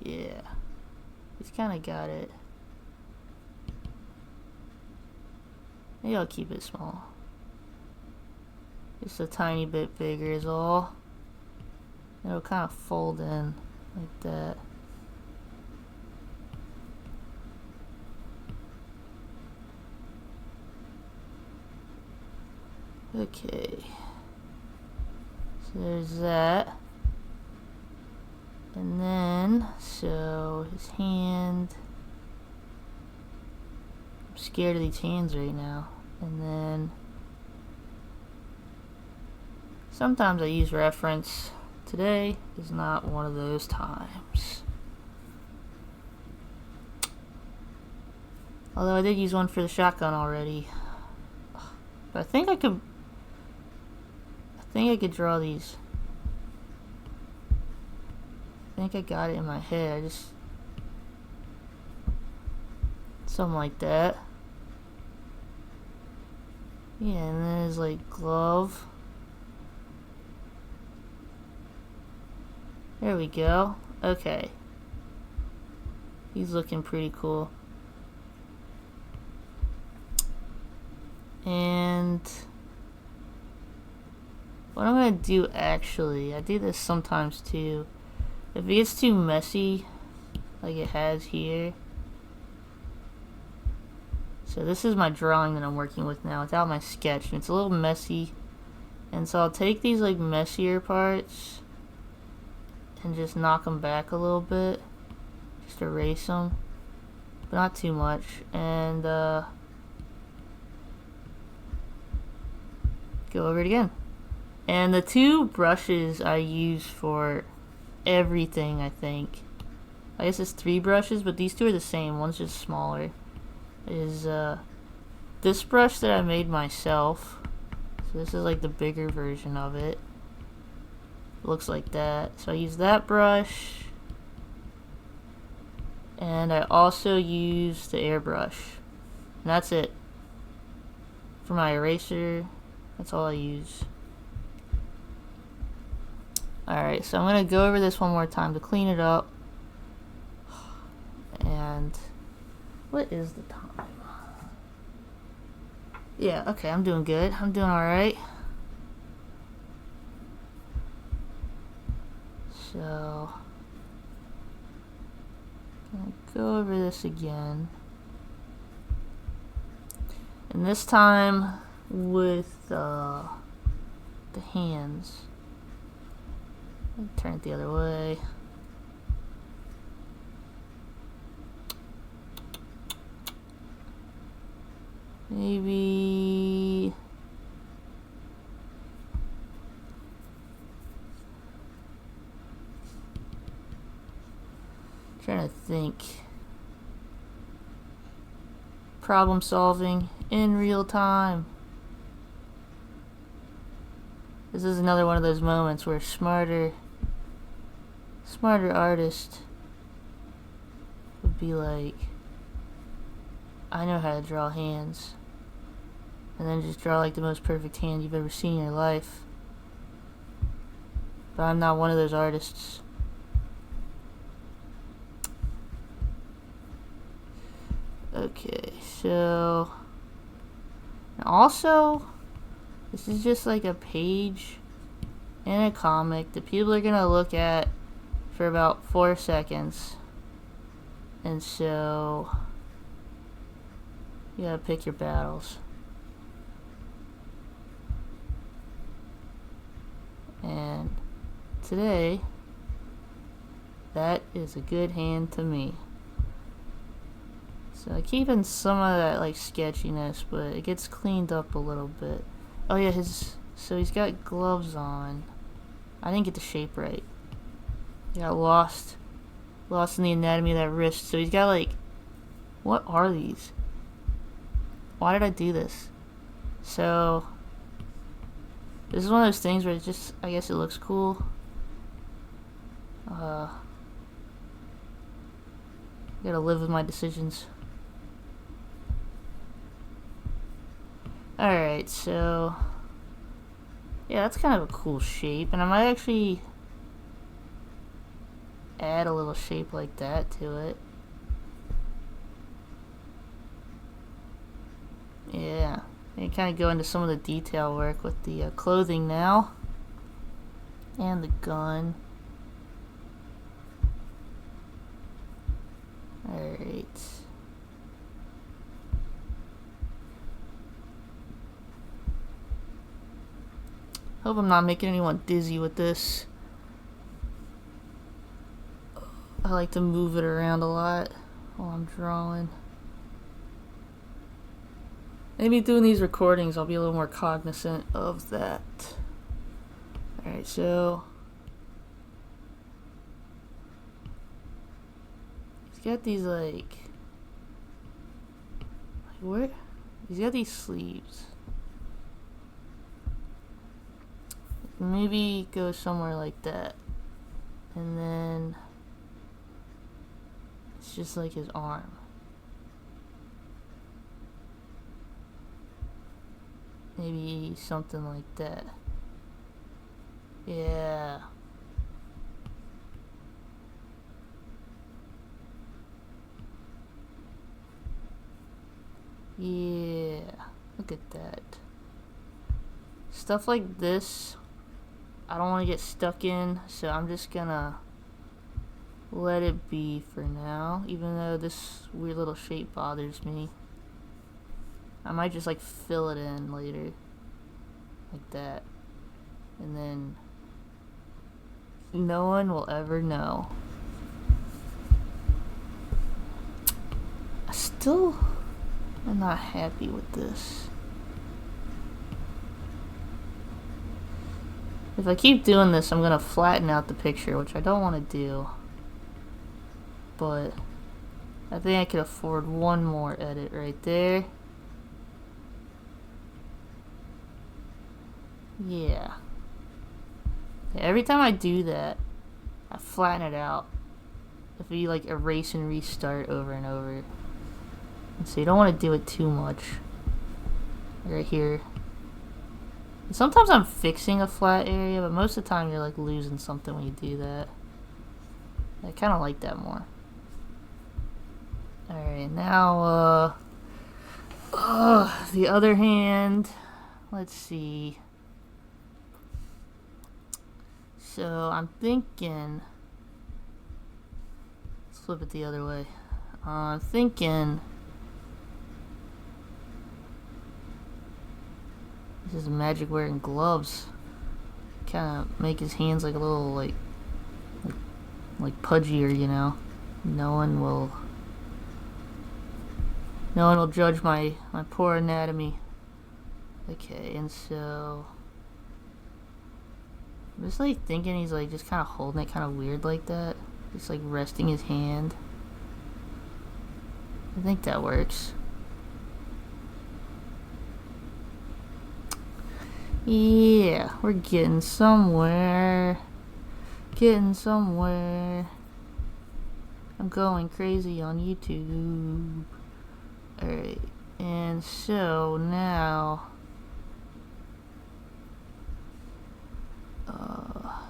Yeah, he's kind of got it. Maybe I'll keep it small. Just a tiny bit bigger is all. It'll kind of fold in like that. Okay. So there's that. And then, so his hand. I'm scared of these hands right now. And then sometimes I use reference. Today is not one of those times. Although I did use one for the shotgun already. But I think I could draw these. I think I got it in my head. I just something like that. Yeah, and then there's like glove. There we go. Okay. He's looking pretty cool. And what I'm gonna do actually, I do this sometimes too. If it gets too messy, like it has here. So this is my drawing that I'm working with now without my sketch, and it's a little messy. And so I'll take these like messier parts and just knock them back a little bit. Just erase them, but not too much. And go over it again. And the two brushes I use for everything, I think. I guess it's 3 brushes, but these 2 are the same. One's just smaller. Is this brush that I made myself. So this is like the bigger version of it. Looks like that. So I use that brush. And I also use the airbrush. And that's it. For my eraser, that's all I use. Alright, so I'm going to go over this one more time to clean it up. And what is the time? Yeah, okay, I'm doing good. I'm doing alright. So, I'm going to go over this again. And this time with the hands. Turn it the other way. Maybe trying to think. Problem solving in real time. This is another one of those moments where smarter artist would be like, I know how to draw hands, and then just draw like the most perfect hand you've ever seen in your life. But I'm not one of those artists. Okay, so and also this is just like a page in a comic that people are gonna look at for about 4 seconds, and so you gotta pick your battles. And today, that is a good hand to me. So I keep in some of that like sketchiness, but it gets cleaned up a little bit. Oh yeah, so he's got gloves on. I didn't get the shape right. I got lost in the anatomy of that wrist. So he's got like, what are these? Why did I do this? So this is one of those things where it's just, I guess it looks cool. Gotta live with my decisions. Alright, so yeah, that's kind of a cool shape, and I might actually add a little shape like that to it. Yeah, and kind of go into some of the detail work with the clothing now, and the gun. Alright. Hope I'm not making anyone dizzy with this. I like to move it around a lot while I'm drawing. Maybe doing these recordings I'll be a little more cognizant of that. Alright, so he's got these like where? He's got these sleeves. Maybe go somewhere like that. And then it's just like his arm. Maybe something like that. Yeah. Yeah. Look at that. Stuff like this, I don't want to get stuck in, so I'm just gonna let it be for now, even though this weird little shape bothers me. I might just like fill it in later, like that, and then no one will ever know. I still am not happy with this. If I keep doing this, I'm gonna flatten out the picture, which I don't want to do. But I think I could afford one more edit right there. Yeah. Every time I do that, I flatten it out. If you like erase and restart over and over. And so you don't want to do it too much. Right here. And sometimes I'm fixing a flat area, but most of the time you're like losing something when you do that. I kind of like that more. Alright, now, the other hand. Let's see. So I'm thinking, let's flip it the other way. I'm thinking this is magic wearing gloves. Kind of make his hands like a little like pudgier, you know. No one will judge my poor anatomy. Okay, and so I'm just like thinking he's like just kind of holding it kind of weird like that. Just like resting his hand. I think that works. Yeah, we're getting somewhere. Getting somewhere. I'm going crazy on YouTube. Alright, and so now I'll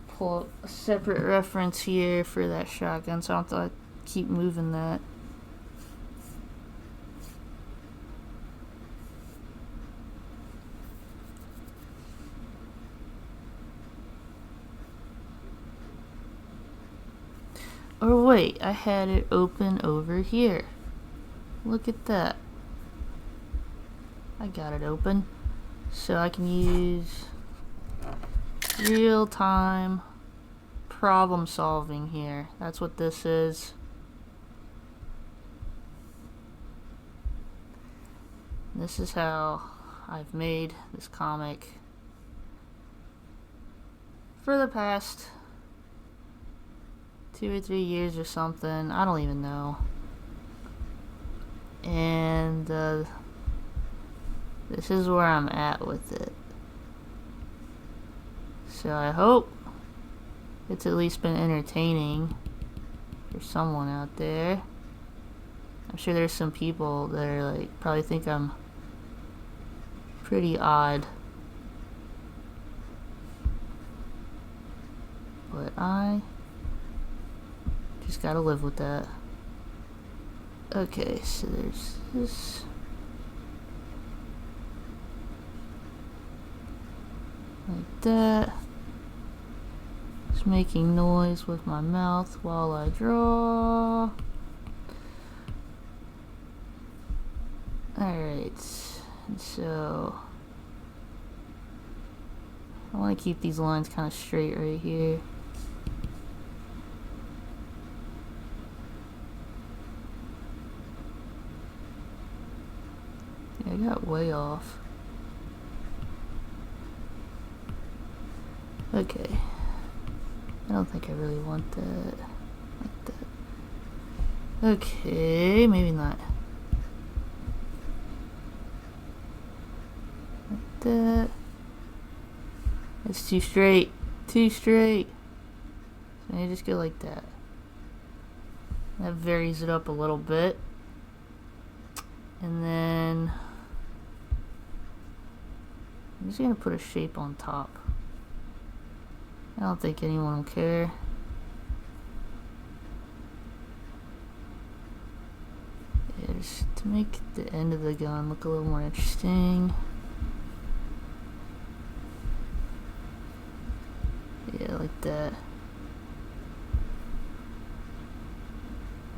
pull up a separate reference here for that shotgun, so I don't have to keep moving that. Or wait, I had it open over here. Look at that. I got it open. So I can use Real time problem solving here. That's what this is. This is how I've made this comic for the past 2 or 3 years or something. I don't even know. And this is where I'm at with it. So I hope it's at least been entertaining for someone out there. I'm sure there's some people that are like, probably think I'm pretty odd. But I just gotta live with that. Okay, so there's this. Like that. Just making noise with my mouth while I draw. Alright, and so I want to keep these lines kind of straight right here. Yeah, I got way off. Okay. I don't think I really want that. Like that. Okay, maybe not. Like that. It's too straight. Too straight. So I just go like that. That varies it up a little bit. And then I'm just gonna put a shape on top. I don't think anyone will care. Yeah, just to make the end of the gun look a little more interesting. Yeah, like that.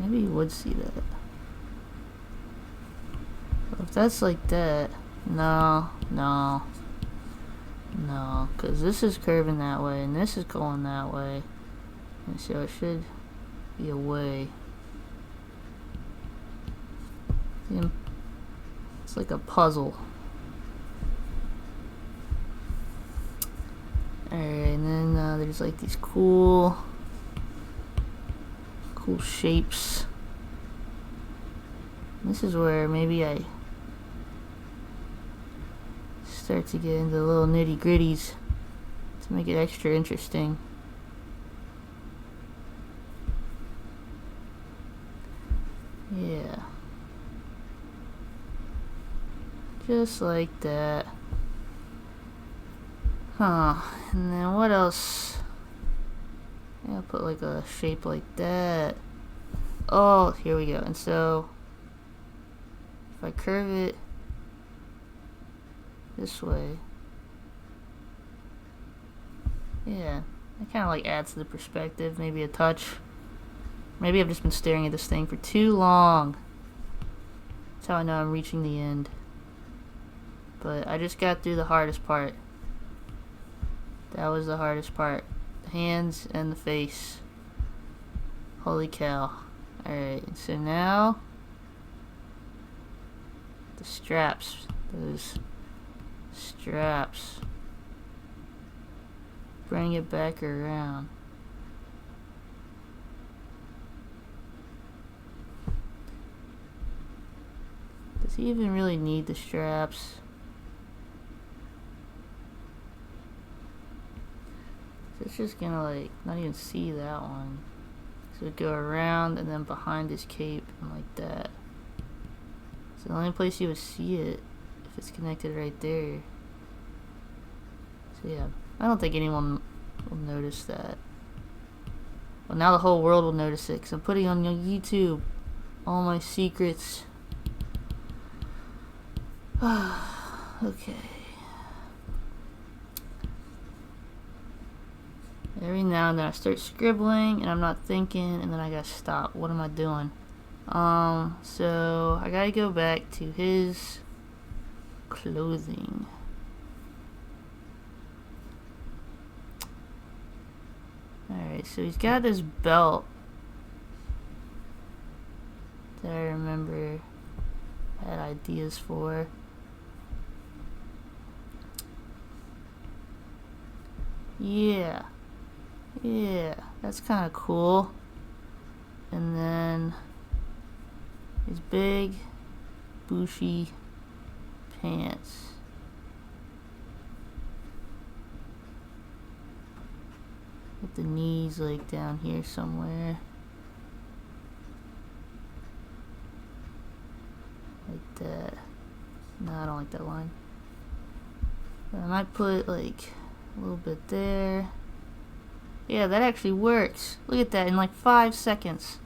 Maybe you would see that. But if that's like that, no, because this is curving that way and this is going that way, and so it should be a way. It's like a puzzle. Alright, and then there's like these cool shapes. This is where maybe I start to get into the little nitty gritties to make it extra interesting. Yeah. Just like that. Huh. And then what else? Yeah, I'll put like a shape like that. Oh, here we go. And so if I curve it this way, yeah, it kind of like adds to the perspective, maybe a touch. Maybe I've just been staring at this thing for too long. That's how I know I'm reaching the end. But I just got through the hardest part. That was the hardest part. The hands and the face. Holy cow. Alright, so now the straps. Those straps. Bring it back around. Does he even really need the straps? So it's just gonna like not even see that one. So it'd go around and then behind his cape and like that. So the only place you would see it if it's connected right there. So yeah, I don't think anyone will notice that. Well, now the whole world will notice it because I'm putting on YouTube all my secrets. Okay. Every now and then I start scribbling and I'm not thinking and then I gotta stop. What am I doing? So I gotta go back to his clothing. Alright, so he's got this belt that I remember I had ideas for. Yeah. Yeah, that's kind of cool. And then his big, bushy pants. With the knees like down here somewhere. Like that. No, I don't like that line. But I might put like a little bit there. Yeah, that actually works. Look at that, in like 5 seconds.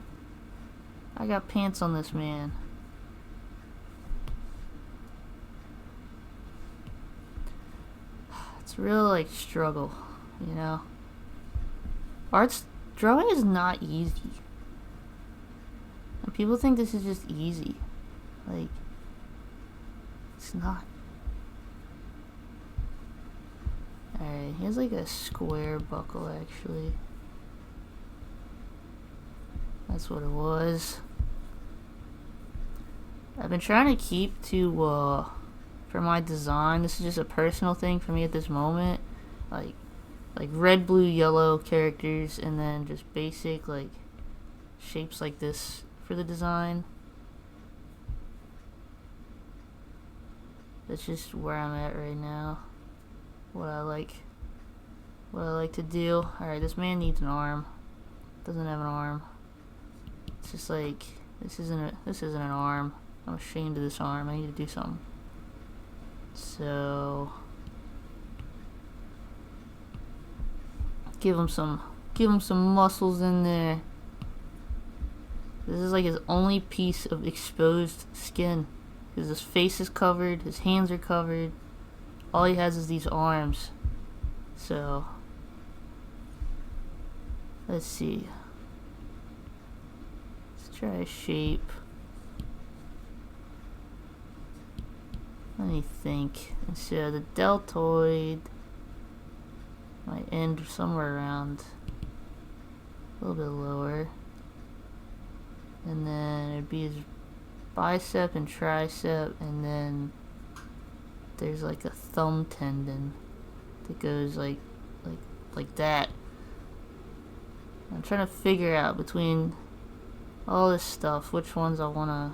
I got pants on this man. It's real like struggle, you know. Drawing is not easy. And people think this is just easy. Like, it's not. Alright, he has like a square buckle actually. That's what it was. I've been trying to keep to, for my design, this is just a personal thing for me at this moment. Like red, blue, yellow characters, and then just basic, like, shapes like this for the design. That's just where I'm at right now. What I like to do. Alright, this man needs an arm. Doesn't have an arm. It's just like, this isn't an arm. I'm ashamed of this arm. I need to do something. So give him some muscles in there. This is like his only piece of exposed skin. Because his face is covered, his hands are covered. All he has is these arms. So let's see. Let's try a shape. Let me think. And so the deltoid might end somewhere around a little bit lower. And then it'd be his bicep and tricep, and then there's like a thumb tendon that goes like that. I'm trying to figure out between all this stuff which ones I want to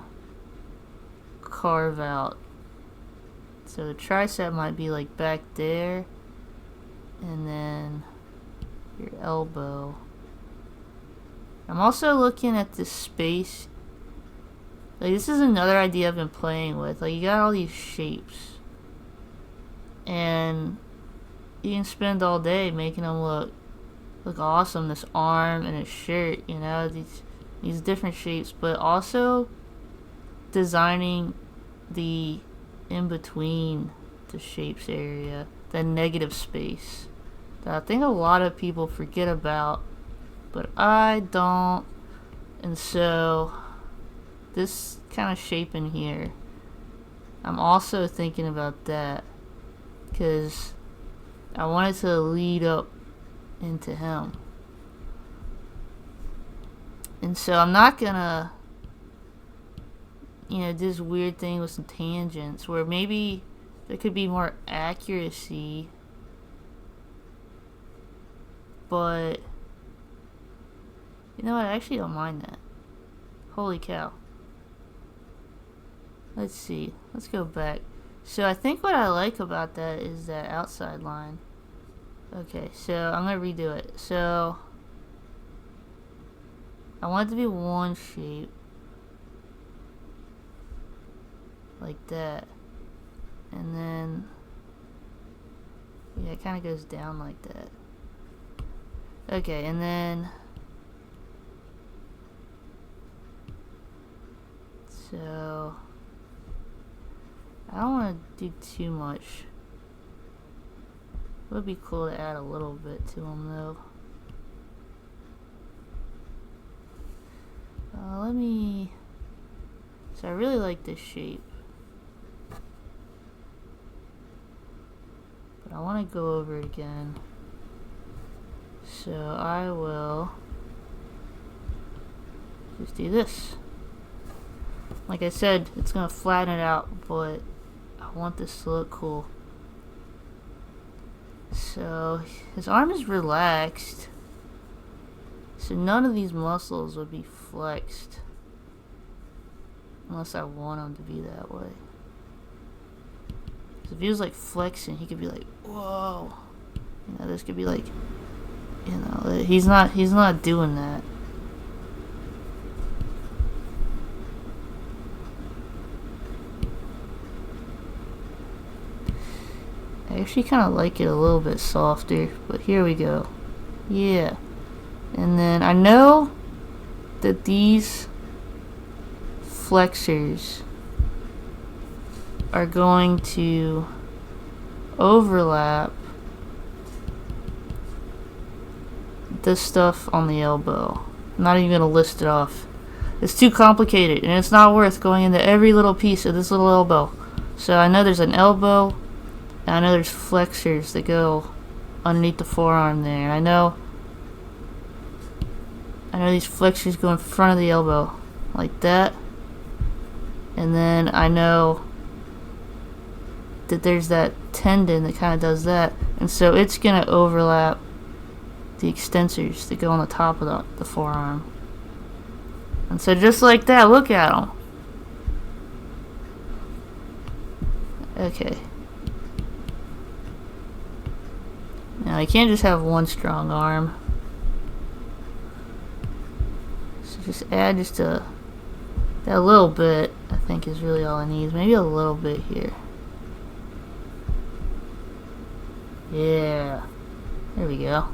carve out. So the tricep might be like back there, and then your elbow. I'm also looking at this space. Like, this is another idea I've been playing with. Like, you got all these shapes, and you can spend all day making them look awesome. This arm and his shirt, you know, these different shapes, but also designing the in between the shapes area, the negative space that I think a lot of people forget about, but I don't. And so this kind of shape in here, I'm also thinking about that because I wanted to lead up into him. And so I'm not gonna, do this weird thing with some tangents where maybe there could be more accuracy, but you know what, I actually don't mind that. Holy cow. Let's see, let's go back. So I think what I like about that is that outside line. Okay, so I'm gonna redo it. So I want it to be one shape like that, and then yeah, it kind of goes down like that. Okay, and then so I don't want to do too much. It would be cool to add a little bit to them though. So I really like this shape, but I want to go over it again. So I will just do this. Like I said, it's gonna flatten it out, but I want this to look cool. So his arm is relaxed, so none of these muscles would be flexed unless I want him to be that way. If he was like flexing, he could be like, whoa. You know, this could be like, you know, he's not doing that. I actually kind of like it a little bit softer, but here we go. Yeah. And then I know that these flexors are going to overlap this stuff on the elbow. I'm not even going to list it off. It's too complicated, and it's not worth going into every little piece of this little elbow. So I know there's an elbow, and I know there's flexors that go underneath the forearm there. And I know these flexors go in front of the elbow, like that. And then I know that there's that tendon that kind of does that. And so it's going to overlap the extensors that go on the top of the forearm. And so just like that, look at them. Okay. Now, you can't just have one strong arm. So just add that little bit, I think, is really all it needs. Maybe a little bit here. Yeah. There we go.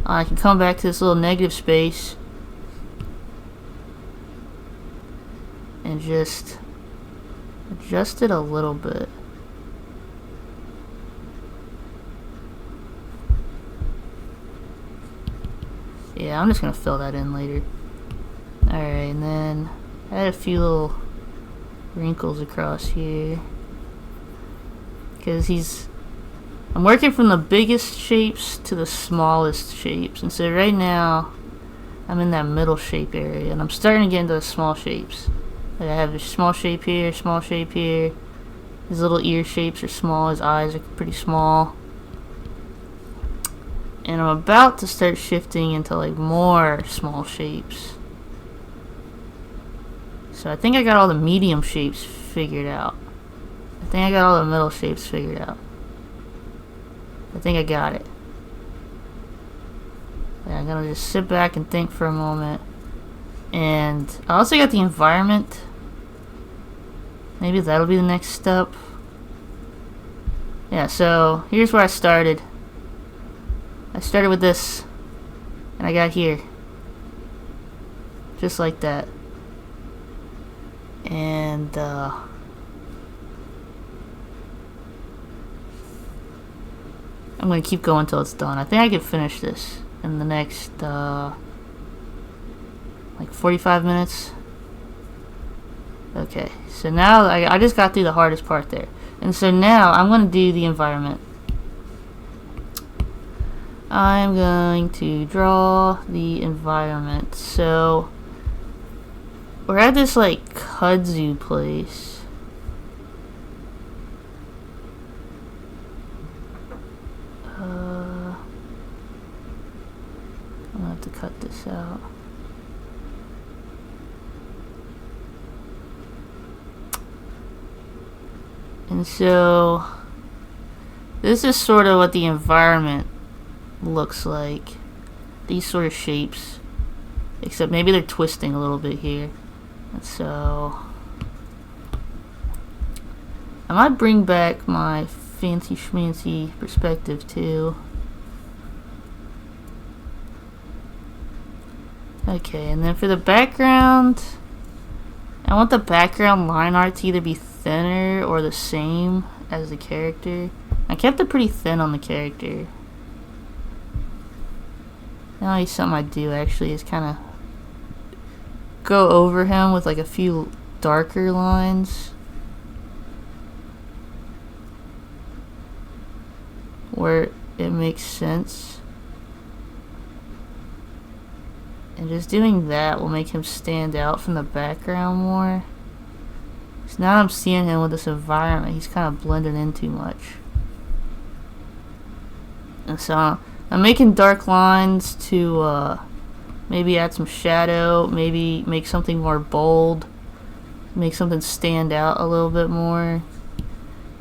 I can come back to this little negative space and just adjust it a little bit. Yeah, I'm just gonna fill that in later. Alright, and then add a few little wrinkles across here, because I'm working from the biggest shapes to the smallest shapes. And so right now I'm in that middle shape area, and I'm starting to get into the small shapes. Like I have a small shape here, small shape here. His little ear shapes are small, his eyes are pretty small. And I'm about to start shifting into like more small shapes. So I think I got all the medium shapes figured out. I think I got all the middle shapes figured out. I think I got it. Yeah, I'm gonna just sit back and think for a moment. And I also got the environment. Maybe that'll be the next step. Yeah, so here's where I started. I started with this, and I got here. Just like that. And, I'm gonna keep going until it's done. I think I can finish this in the next, like 45 minutes. Okay, so now I just got through the hardest part there. And so now I'm gonna do the environment. I'm going to draw the environment. So we're at this like kudzu place. I'm gonna have to cut this out. And so this is sort of what the environment looks like. These sort of shapes, except maybe they're twisting a little bit here. And so I might bring back my fancy schmancy perspective too. Okay, and then for the background, I want the background line art to either be thinner or the same as the character. I kept it pretty thin on the character. Now something I do actually is kind of go over him with like a few darker lines where it makes sense. And just doing that will make him stand out from the background more. So now I'm seeing him with this environment. He's kind of blending in too much. And so I'm making dark lines to maybe add some shadow, maybe make something more bold, make something stand out a little bit more.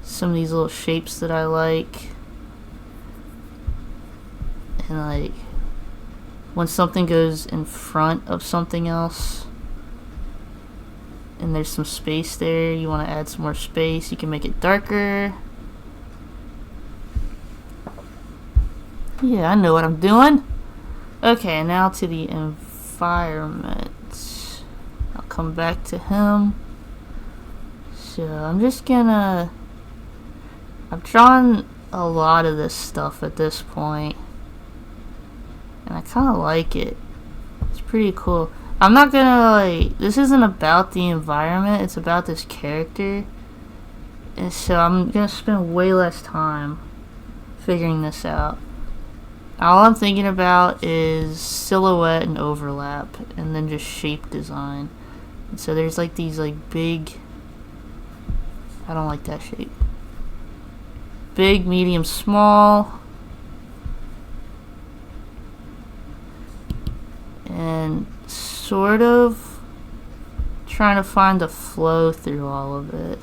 Some of these little shapes that I like. And like when something goes in front of something else and there's some space there, you want to add some more space, you can make it darker. Yeah, I know what I'm doing. Okay, now to the environment. I'll come back to him. So I'm just gonna... I've drawn a lot of this stuff at this point, and I kind of like it. It's pretty cool. I'm not gonna like... This isn't about the environment, it's about this character. And so I'm gonna spend way less time figuring this out. All I'm thinking about is silhouette and overlap, and then just shape design. And so there's like these like big... I don't like that shape. Big, medium, small. And sort of trying to find a flow through all of it.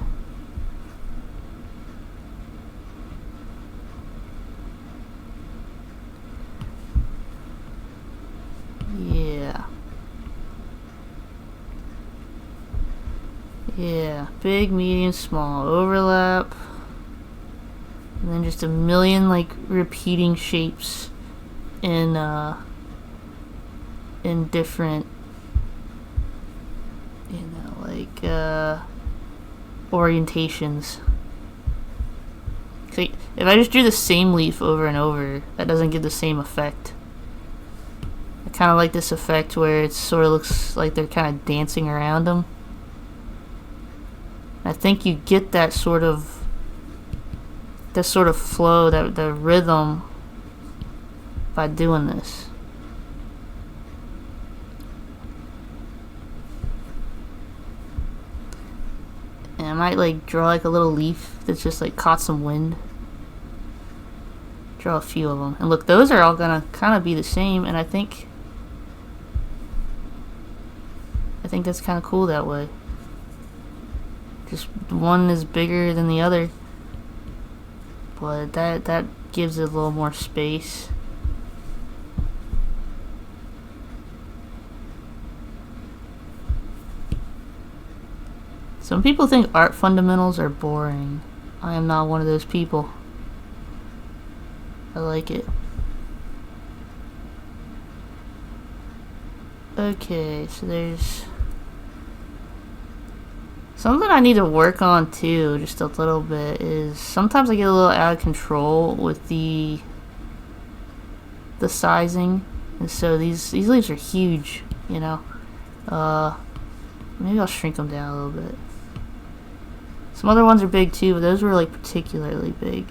Yeah, big, medium, small, overlap, and then just a million like repeating shapes in different, you know, like orientations. See, if I just drew the same leaf over and over, that doesn't give the same effect. I kind of like this effect where it sort of looks like they're kind of dancing around them. I think you get that sort of flow, the rhythm, by doing this. And I might like draw like a little leaf that's just like caught some wind. Draw a few of them, and look, those are all gonna kind of be the same, and I think that's kind of cool that way. Just one is bigger than the other, but that gives it a little more space. Some people think art fundamentals are boring. I am not one of those people. I like it. Okay, so there's something I need to work on too, just a little bit, is sometimes I get a little out of control with the sizing, and so these leaves are huge, you know. Maybe I'll shrink them down a little bit. Some other ones are big too, but those were like particularly big.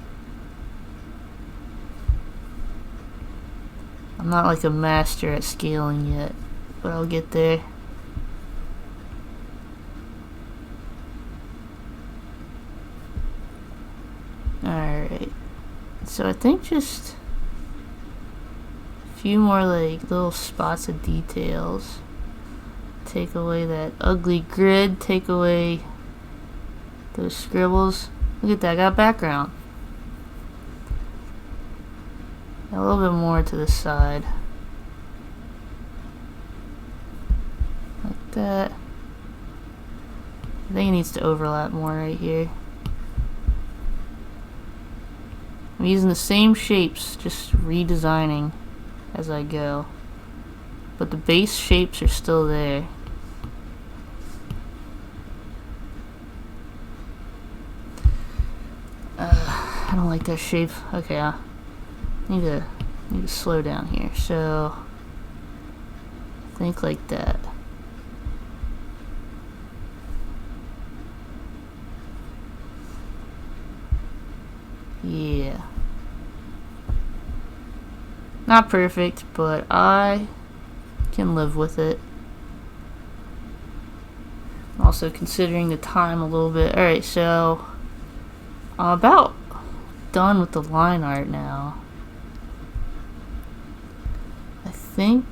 I'm not like a master at scaling yet, but I'll get there. Alright, so I think just a few more like little spots of details. Take away that ugly grid, take away those scribbles. Look at that, I got background. A little bit more to the side. Like that. I think it needs to overlap more right here. I'm using the same shapes, just redesigning as I go. But the base shapes are still there. I don't like that shape. Okay, I need to slow down here. So think like that. Yeah. Not perfect, but I can live with it. Also considering the time a little bit. Alright, so I'm about done with the line art now. I think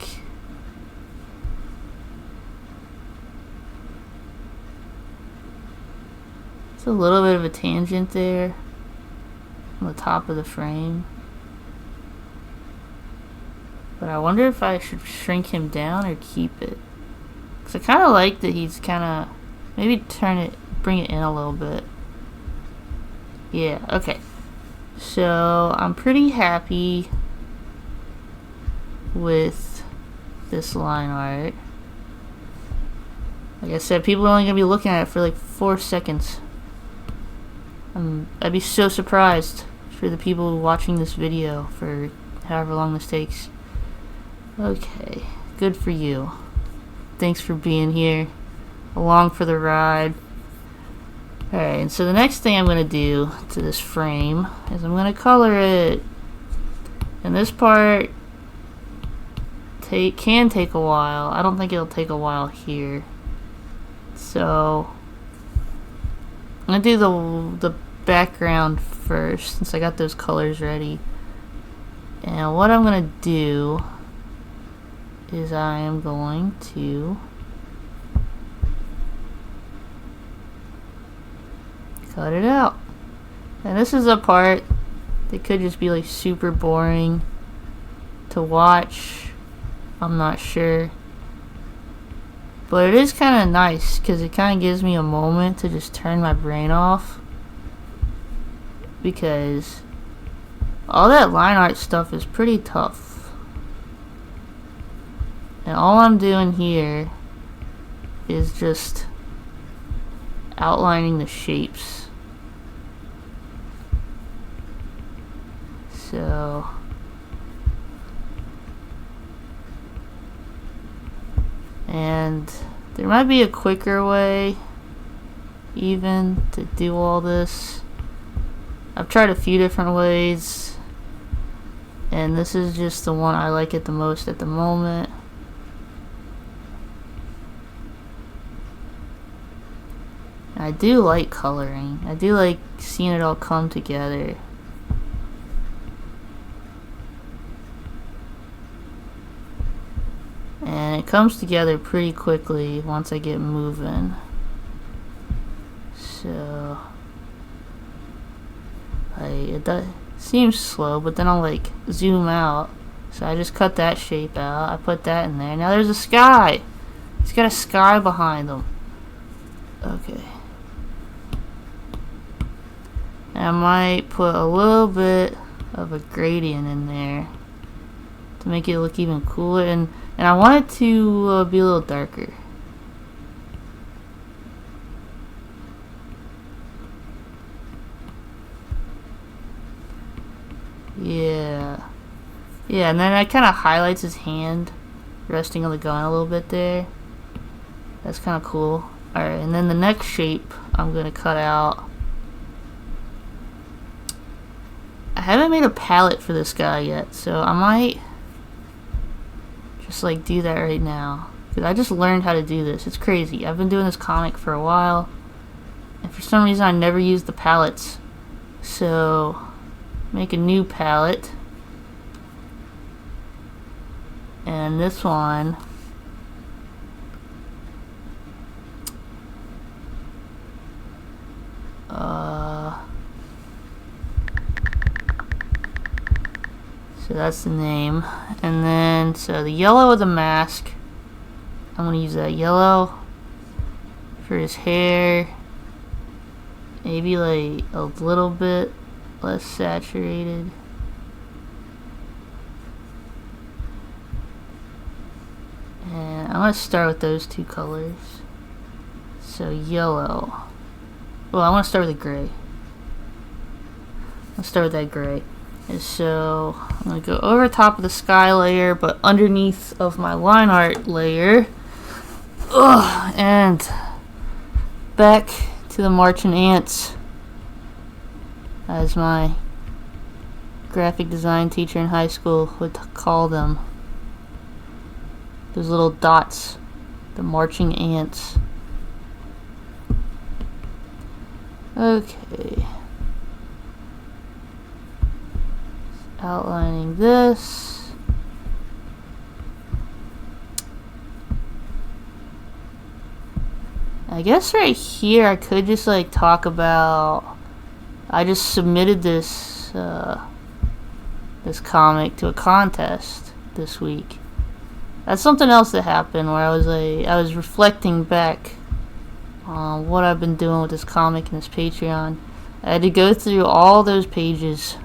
it's a little bit of a tangent there on the top of the frame. But I wonder if I should shrink him down or keep it. Because I kind of like that he's kind of... Maybe bring it in a little bit. Yeah, okay. So, I'm pretty happy with this line art. Like I said, people are only going to be looking at it for like 4 seconds. I'd be so surprised for the people watching this video for however long this takes. Okay, good for you. Thanks for being here, along for the ride. Alright, and so the next thing I'm going to do to this frame is I'm going to color it. And this part can take a while. I don't think it'll take a while here. So I'm going to do the background first, since I got those colors ready. And what I'm going to do is I am going to cut it out. And this is a part that could just be like super boring to watch. I'm not sure. But it is kind of nice because it kind of gives me a moment to just turn my brain off. Because all that line art stuff is pretty tough. And all I'm doing here is just outlining the shapes. So and there might be a quicker way even to do all this. I've tried a few different ways, and this is just the one I like it the most at the moment. I do like coloring. I do like seeing it all come together. And it comes together pretty quickly once I get moving. So it seems slow, but then I'll like zoom out. So I just cut that shape out. I put that in there. Now there's a sky. It's got a sky behind them. Okay. I might put a little bit of a gradient in there to make it look even cooler, and I want it to be a little darker. Yeah, and then it kind of highlights his hand resting on the gun a little bit there. That's kind of cool. Alright, and then the next shape I'm gonna cut out. I haven't made a palette for this guy yet, so I might just like do that right now, because I just learned how to do this. It's crazy. I've been doing this comic for a while, and for some reason I never used the palettes. So make a new palette, and this one so that's the name. And then, so the yellow of the mask, I'm going to use that yellow for his hair. Maybe like a little bit less saturated. And I'm going to start with those two colors. So yellow. Well, I want to start with the gray. Let's start with that gray. And so I'm going to go over top of the sky layer, but underneath of my line art layer. And back to the marching ants, as my graphic design teacher in high school would call them. Those little dots. The marching ants. Okay. Outlining this. I guess right here I could just like talk about, I just submitted this this comic to a contest this week. That's something else that happened where I was reflecting back on what I've been doing with this comic and this Patreon. I had to go through all those pages,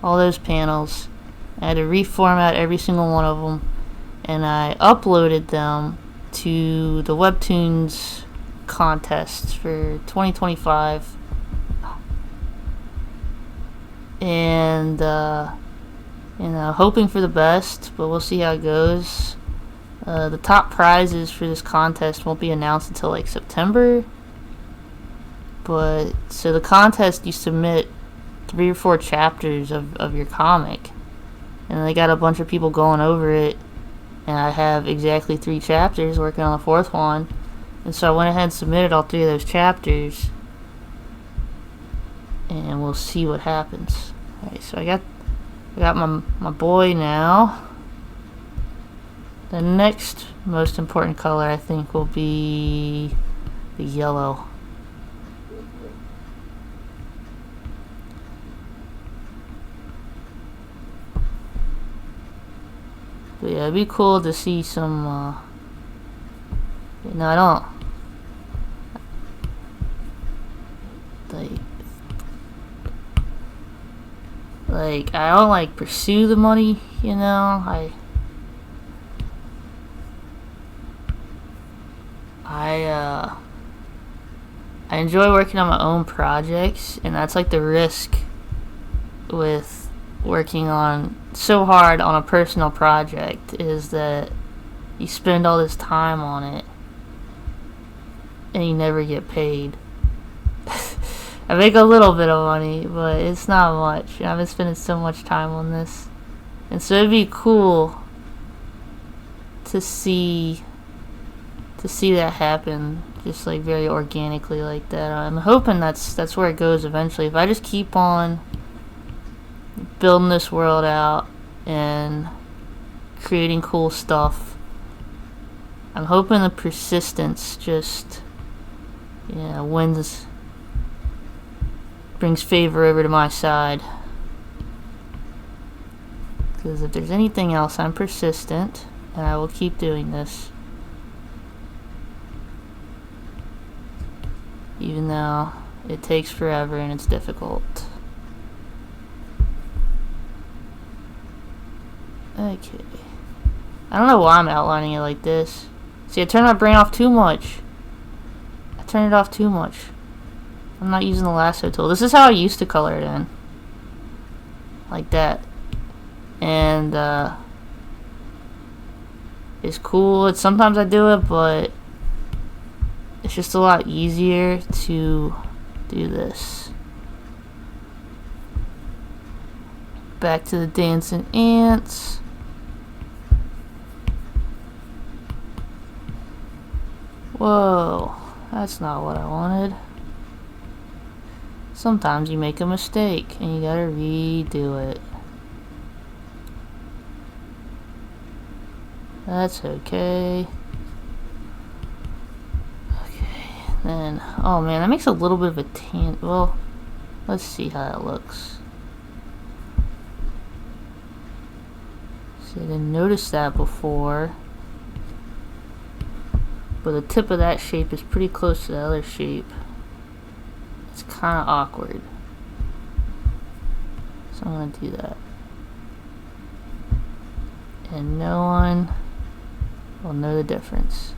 all those panels. I had to reformat every single one of them, and I uploaded them to the Webtoons contest for 2025. And hoping for the best, but we'll see how it goes. The top prizes for this contest won't be announced until like September. But so the contest, you submit 3 or 4 chapters of your comic, and they got a bunch of people going over it, and I have exactly 3 chapters, working on the 4th one. And so I went ahead and submitted all 3 of those chapters, and we'll see what happens. Alright, so I got my boy now. The next most important color, I think, will be the yellow. But yeah, it'd be cool to see some, no, I don't, like, I don't, like, pursue the money, you know, I enjoy working on my own projects, and that's like the risk with working on so hard on a personal project, is that you spend all this time on it and you never get paid. I make a little bit of money, but it's not much. I've been spending so much time on this, and so it'd be cool to see that happen, just like very organically like that. I'm hoping that's where it goes eventually. If I just keep on building this world out and creating cool stuff, I'm hoping the persistence just, brings favor over to my side. Because if there's anything else, I'm persistent, and I will keep doing this. Even though it takes forever and it's difficult. Okay. I don't know why I'm outlining it like this. See, I turned my brain off too much. I turned it off too much. I'm not using the lasso tool. This is how I used to color it in. Like that. And, it's cool. Sometimes I do it, but it's just a lot easier to do this. Back to the dancing ants. Whoa, that's not what I wanted. Sometimes you make a mistake and you gotta redo it. That's okay. Then, oh man, that makes a little bit of a tan. Well, let's see how that looks. See, I didn't notice that before, but the tip of that shape is pretty close to the other shape. It's kind of awkward, so I'm gonna do that, and no one will know the difference.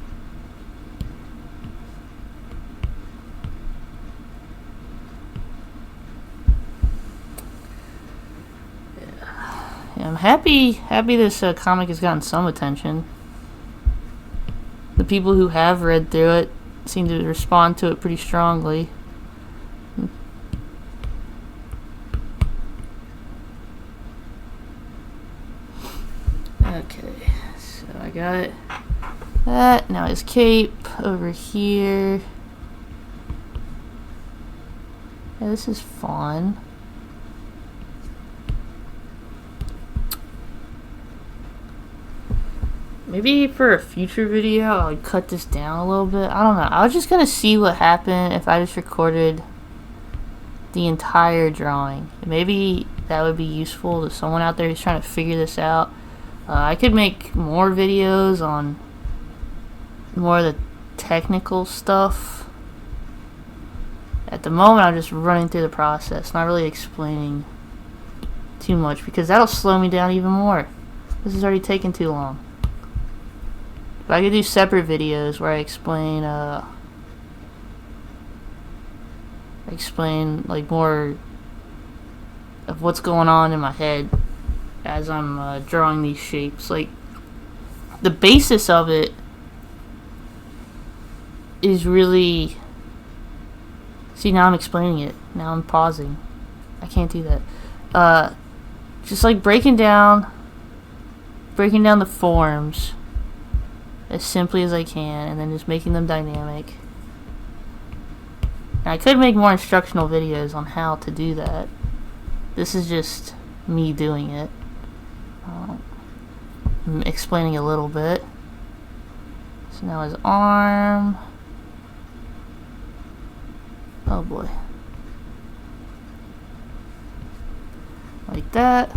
I'm happy this comic has gotten some attention. The people who have read through it seem to respond to it pretty strongly. Okay, so I got it that. Now his cape over here. Yeah, this is fun. Maybe for a future video, I'll cut this down a little bit. I don't know. I was just gonna see what happened if I just recorded the entire drawing. Maybe that would be useful to someone out there who's trying to figure this out. I could make more videos on more of the technical stuff. At the moment, I'm just running through the process, not really explaining too much, because that'll slow me down even more. This is already taking too long. But I could do separate videos where I explain like more of what's going on in my head as I'm drawing these shapes. Like, the basis of it is really... See, now I'm explaining it. Now I'm pausing. I can't do that. Just like breaking down the forms as simply as I can, and then just making them dynamic. And I could make more instructional videos on how to do that. This is just me doing it. I'm explaining a little bit. So now his arm. Oh boy. Like that.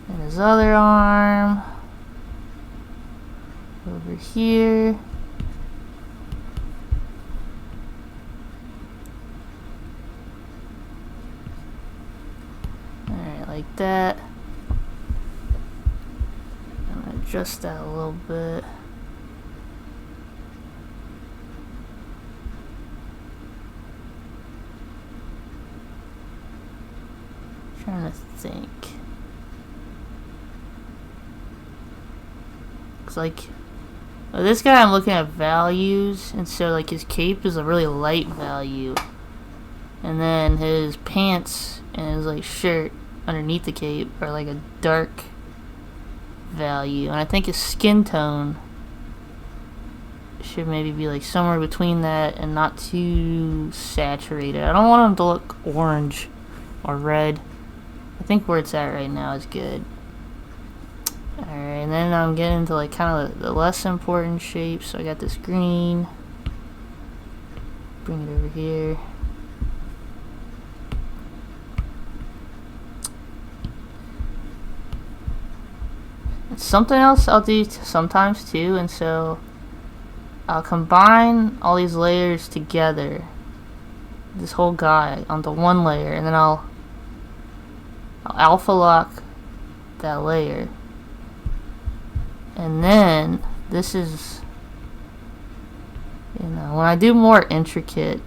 And his other arm. Over here. Alright, like that. I'm gonna adjust that a little bit. Trying to think. Looks like this guy, I'm looking at values, and so like his cape is a really light value, and then his pants and his like shirt underneath the cape are like a dark value, and I think his skin tone should maybe be like somewhere between that and not too saturated. I don't want him to look orange or red. I think where it's at right now is good. Alright, and then I'm getting into like kind of the less important shapes. So I got this green. Bring it over here. And something else I'll do sometimes too, and so I'll combine all these layers together, this whole guy onto one layer, and then I'll alpha lock that layer. And then this is, you know, when I do more intricate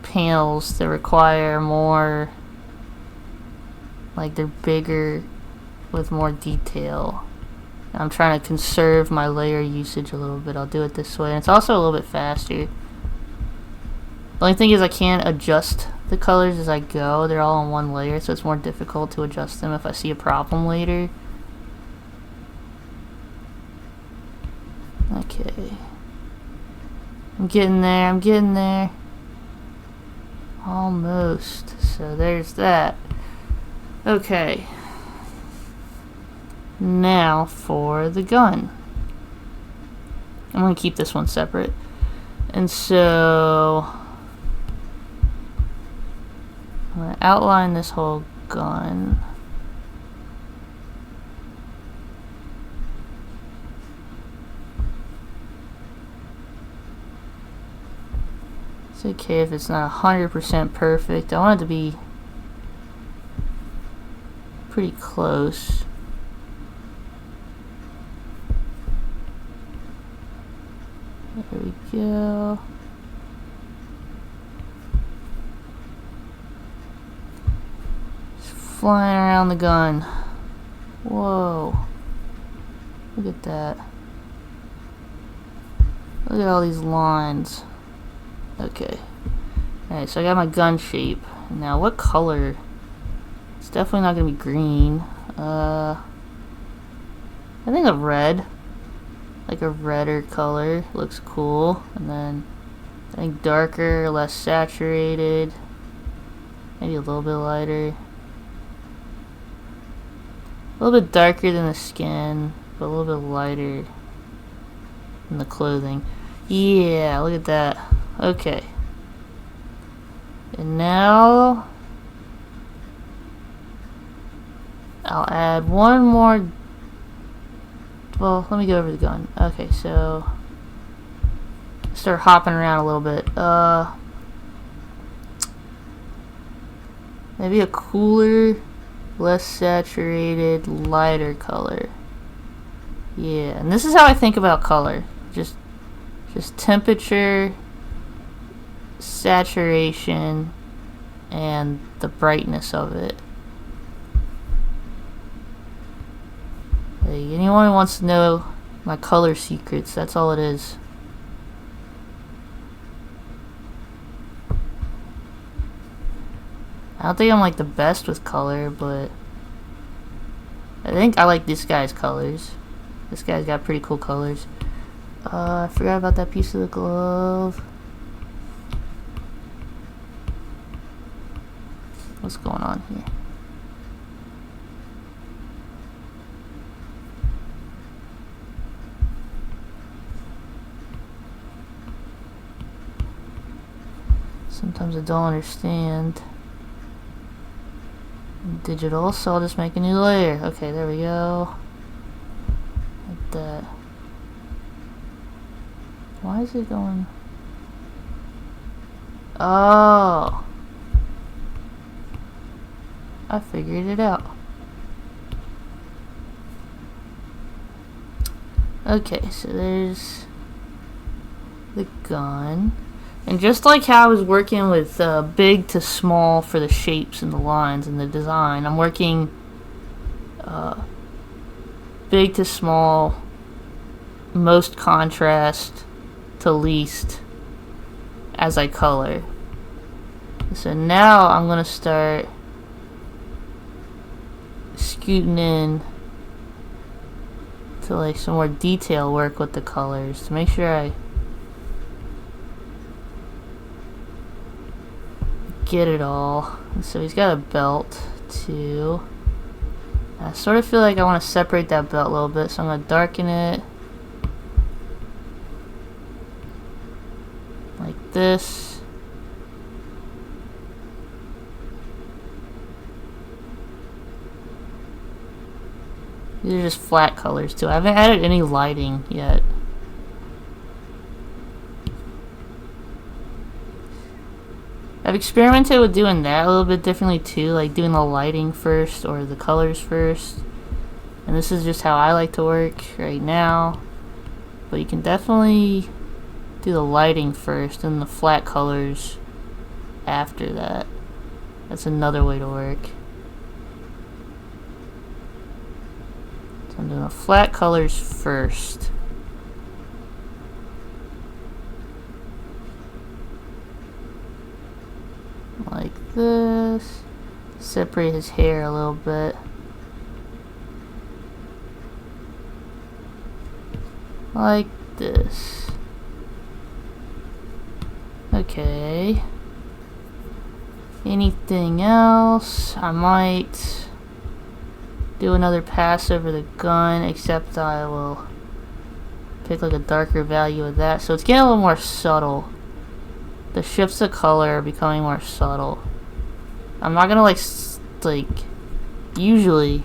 panels that require more, like they're bigger with more detail, I'm trying to conserve my layer usage a little bit, I'll do it this way. And it's also a little bit faster. The only thing is I can't adjust the colors as I go. They're all on one layer, so it's more difficult to adjust them if I see a problem later. Okay. I'm getting there. Almost. So there's that. Okay. Now for the gun. I'm going to keep this one separate. And so I'm going to outline this whole gun. It's okay if it's not 100% perfect. I want it to be pretty close. There we go. Just flying around the gun. Whoa. Look at that. Look at all these lines. Okay. Alright, so I got my gun shape. Now, what color? It's definitely not going to be green. I think a red, like a redder color looks cool. And then I think darker, less saturated, maybe a little bit lighter. A little bit darker than the skin, but a little bit lighter than the clothing. Yeah, look at that. Okay. And now I'll add one more. Well, let me go over the gun. Okay, so start hopping around a little bit. Maybe a cooler, less saturated, lighter color. Yeah, and this is how I think about color. Just temperature, saturation, and the brightness of it. Like, anyone who wants to know my color secrets, that's all it is. I don't think I'm like the best with color, but I think I like this guy's colors. This guy's got pretty cool colors. I forgot about that piece of the glove. What's going on here? Sometimes I don't understand digital, so I'll just make a new layer. Okay, there we go. Like that. Why is it going? Oh, I figured it out. Okay, so there's the gun. And just like how I was working with big to small for the shapes and the lines and the design, I'm working big to small, most contrast to least as I color. So now I'm going to start scooting in to like some more detail work with the colors to make sure I get it all. And so he's got a belt too. I sort of feel like I want to separate that belt a little bit, so I'm going to darken it like this. These are just flat colors too. I haven't added any lighting yet. I've experimented with doing that a little bit differently too, like doing the lighting first or the colors first. And this is just how I like to work right now. But you can definitely do the lighting first and the flat colors after that. That's another way to work. So I'm doing the flat colors first. Like this. Separate his hair a little bit. Like this. Okay. Anything else? I might do another pass over the gun, except I will pick like a darker value of that. So it's getting a little more subtle. The shifts of color are becoming more subtle. I'm not gonna like usually,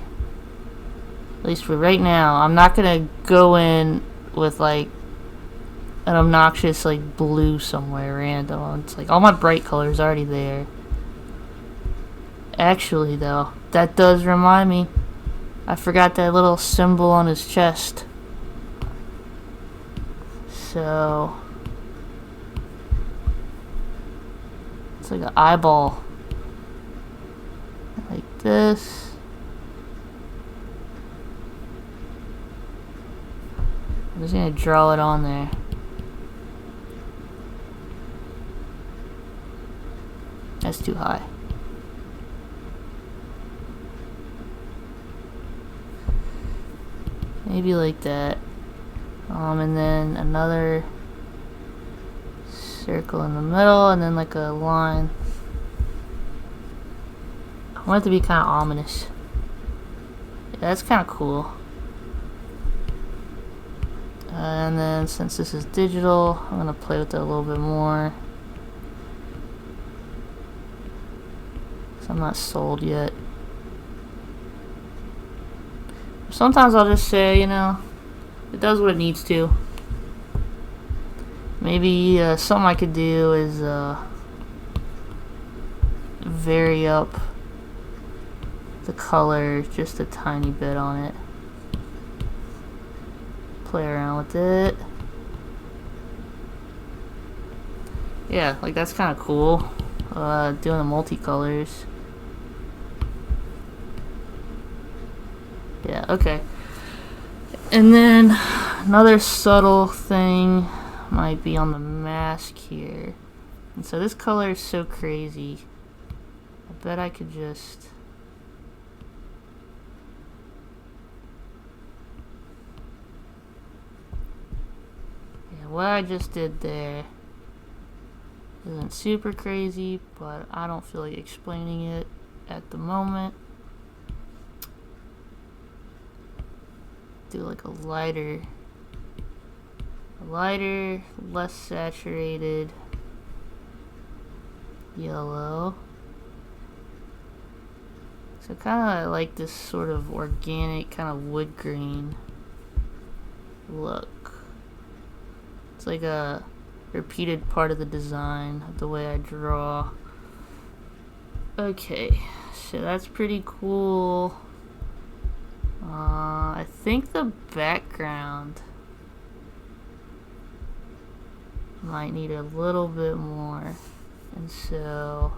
at least for right now, I'm not gonna go in with like an obnoxious like blue somewhere random. It's like all my bright colors already there. Actually though, that does remind me, I forgot that little symbol on his chest. So it's like an eyeball. Like this. I'm just gonna draw it on there. That's too high. Maybe like that. And then another circle in the middle, and then like a line. I want it to be kind of ominous. Yeah, that's kind of cool. And then since this is digital, I'm gonna play with it a little bit more. So I'm not sold yet. Sometimes I'll just say, you know, it does what it needs to. Maybe something I could do is vary up the color just a tiny bit on it. Play around with it. Yeah, like that's kind of cool. Doing the multicolors. Yeah, okay. And then another subtle thing might be on the mask here. And so this color is so crazy. I bet I could just... Yeah, what I just did there isn't super crazy, but I don't feel like explaining it at the moment. Do like a lighter, less saturated yellow. So kind of like this sort of organic kind of wood green look. It's like a repeated part of the design of the way I draw. Okay, so that's pretty cool. I think the background might need a little bit more, and so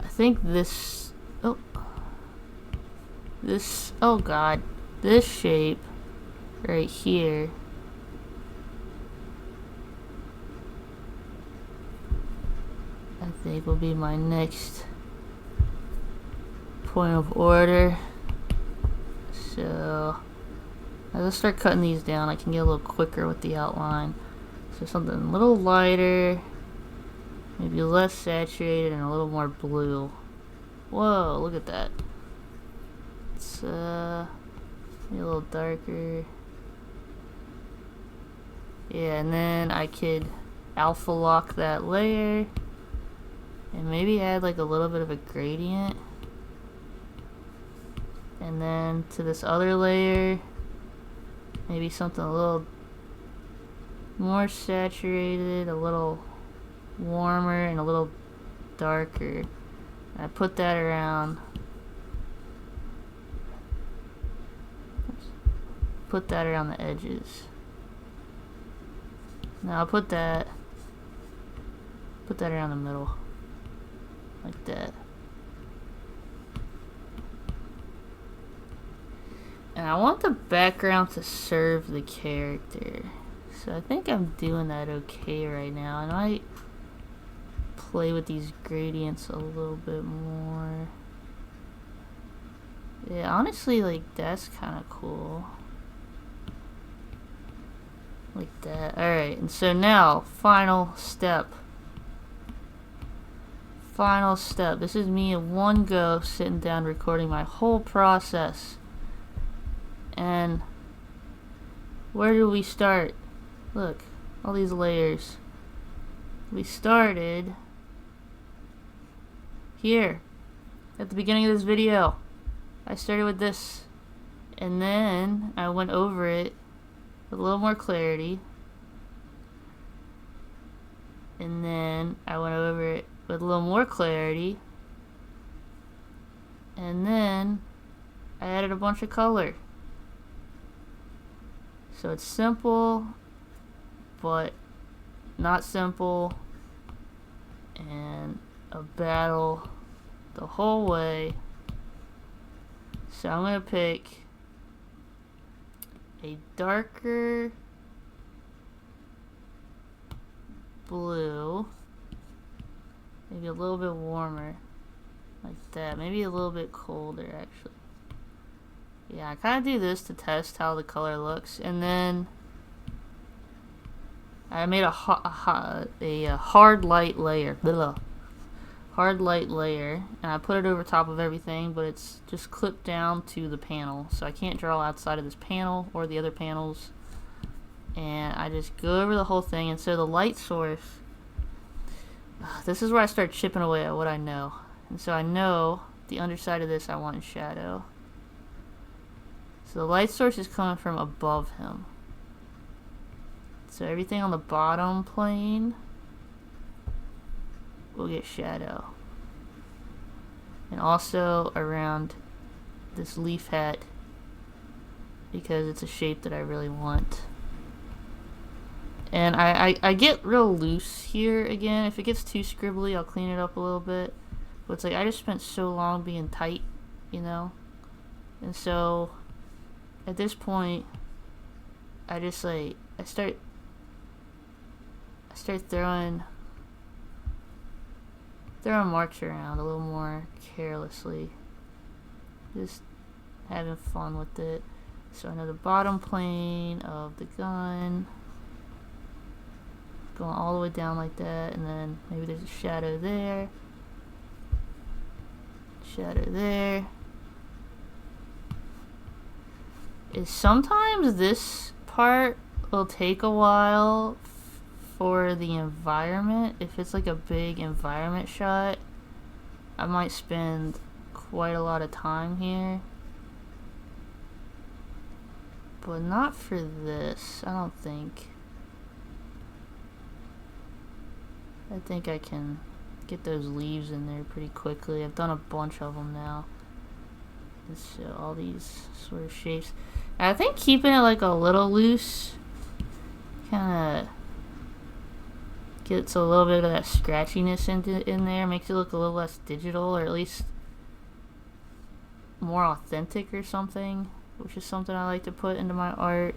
I think this, oh god, this shape right here I think will be my next point of order. So as I start cutting these down, I can get a little quicker with the outline. So something a little lighter, maybe less saturated, and a little more blue. Whoa, look at that. It's maybe a little darker. Yeah, and then I could alpha lock that layer and maybe add like a little bit of a gradient. And then to this other layer, maybe something a little more saturated, a little warmer, and a little darker. And I put that around. Put that around the edges. Now I'll put that around the middle, like that. And I want the background to serve the character. So I think I'm doing that okay right now. I might play with these gradients a little bit more. Yeah, honestly, like, that's kind of cool. Like that. Alright, and so now, final step. Final step. This is me in one go, sitting down, recording my whole process. And where do we start? Look, all these layers. We started here at the beginning of this video. I started with this, and then I went over it with a little more clarity, and then I went over it with a little more clarity, and then I added a bunch of color. So it's simple, but not simple, and a battle the whole way. So I'm going to pick a darker blue, maybe a little bit warmer, like that, maybe a little bit colder actually. Yeah, I kind of do this to test how the color looks, and then I made a hard light layer. Blah. Hard light layer, and I put it over top of everything, but it's just clipped down to the panel, so I can't draw outside of this panel or the other panels. And I just go over the whole thing, and so the light source, this is where I start chipping away at what I know. And so I know the underside of this I want in shadow. So the light source is coming from above him. So everything on the bottom plane will get shadow. And also around this leaf hat, because it's a shape that I really want. And I get real loose here again. If it gets too scribbly, I'll clean it up a little bit. But it's like I just spent so long being tight, you know? And so at this point, I just like, I start throwing marks around a little more carelessly. Just having fun with it. So I know the bottom plane of the gun, going all the way down like that, and then maybe there's a shadow there. Shadow there. Is sometimes this part will take a while for the environment. If it's like a big environment shot, I might spend quite a lot of time here. But not for this, I don't think. I think I can get those leaves in there pretty quickly. I've done a bunch of them now. So all these sort of shapes. And I think keeping it like a little loose kind of gets a little bit of that scratchiness in there. Makes it look a little less digital, or at least more authentic or something. Which is something I like to put into my art.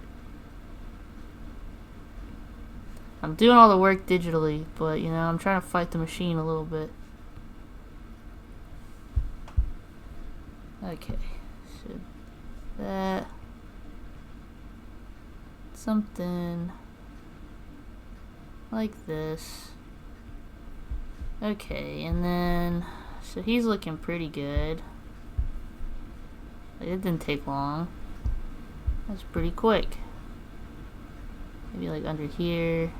I'm doing all the work digitally, but you know, I'm trying to fight the machine a little bit. Okay, so that, something like this. Okay, and then, so he's looking pretty good. It didn't take long. That's pretty quick. Maybe like under here.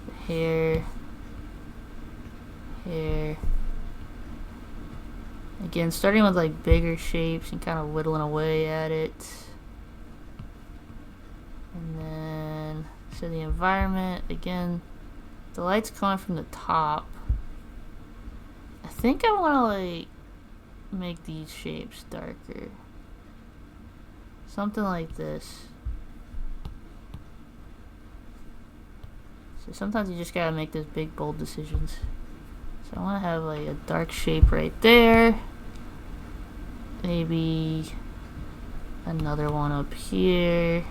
The hair. Hair. Again, starting with like bigger shapes and kind of whittling away at it. And then, so the environment, again, the light's coming from the top. I think I want to like make these shapes darker. Something like this. So sometimes you just gotta make those big bold decisions. So I want to have like a dark shape right there. Maybe another one up here.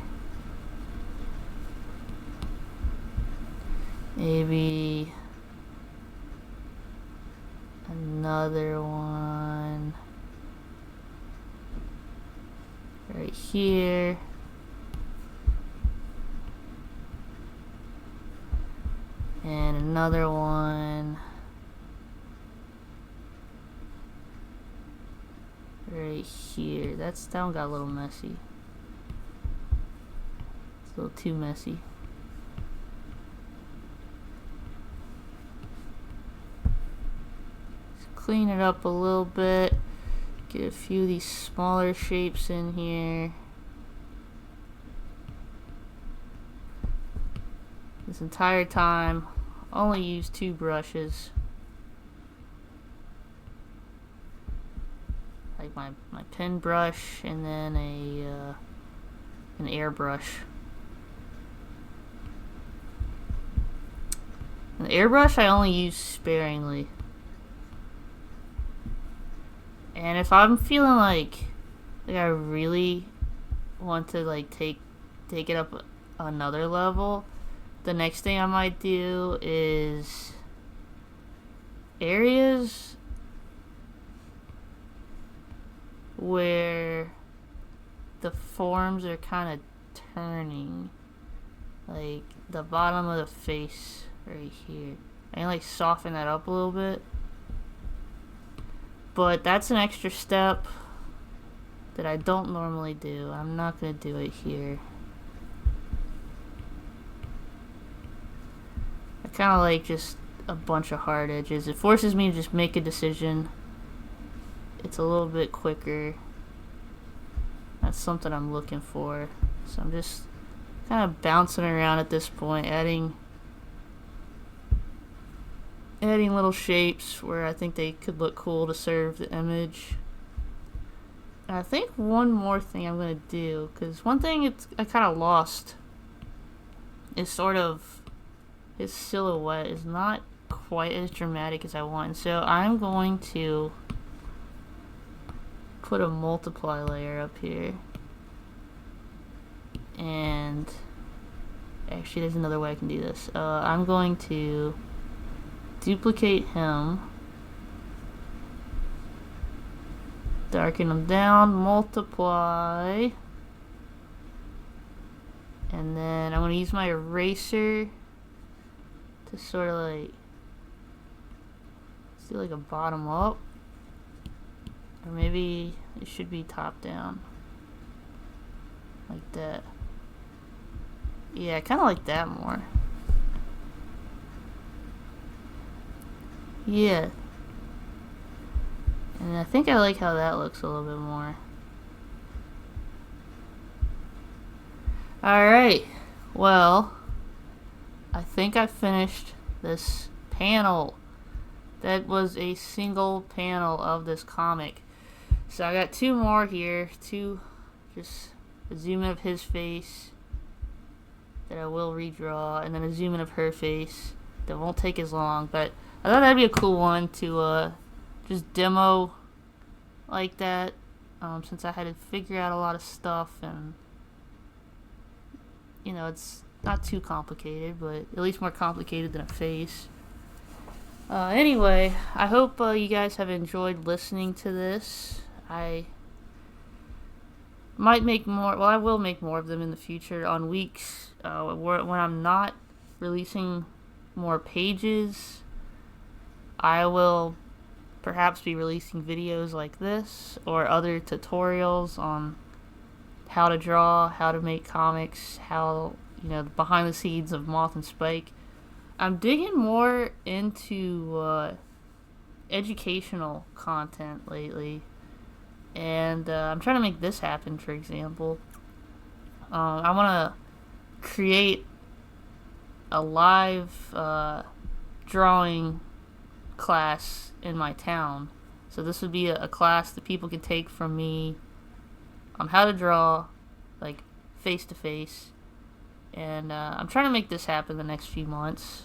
Maybe another one right here. And another one right here. That one got a little messy. It's a little too messy. Clean it up a little bit. Get a few of these smaller shapes in here. This entire time, only use 2 brushes. Like my pen brush and then an airbrush. The airbrush I only use sparingly. And if I'm feeling like I really want to like take it up another level, the next thing I might do is areas where the forms are kind of turning. Like the bottom of the face right here. I can like soften that up a little bit. But that's an extra step that I don't normally do. I'm not going to do it here. I kind of like just a bunch of hard edges. It forces me to just make a decision. It's a little bit quicker. That's something I'm looking for. So I'm just kind of bouncing around at this point, adding little shapes where I think they could look cool to serve the image. And I think one more thing I'm going to do, because one thing I kind of lost is sort of his silhouette is not quite as dramatic as I want. So I'm going to put a multiply layer up here. And actually there's another way I can do this. I'm going to duplicate him, darken him down, multiply, and then I'm going to use my eraser to sort of like do like a bottom up, or maybe it should be top down like that. Yeah, I kind of like that more. Yeah. And I think I like how that looks a little bit more. Alright. Well, I think I finished this panel. That was a single panel of this comic. So I got two more here. Two, just a zoom in of his face that I will redraw, and then a zoom in of her face that won't take as long, but I thought that'd be a cool one to just demo like that, since I had to figure out a lot of stuff, and you know, it's not too complicated, but at least more complicated than a face. Anyway, I hope you guys have enjoyed listening to this. I might make more, well, I will make more of them in the future on weeks when I'm not releasing more pages. I will perhaps be releasing videos like this or other tutorials on how to draw, how to make comics, how, you know, behind the scenes of Moth and Spike. I'm digging more into educational content lately, and I'm trying to make this happen. For example, I want to create a live drawing class in my town. So this would be a class that people can take from me on how to draw, like face to face. And I'm trying to make this happen the next few months.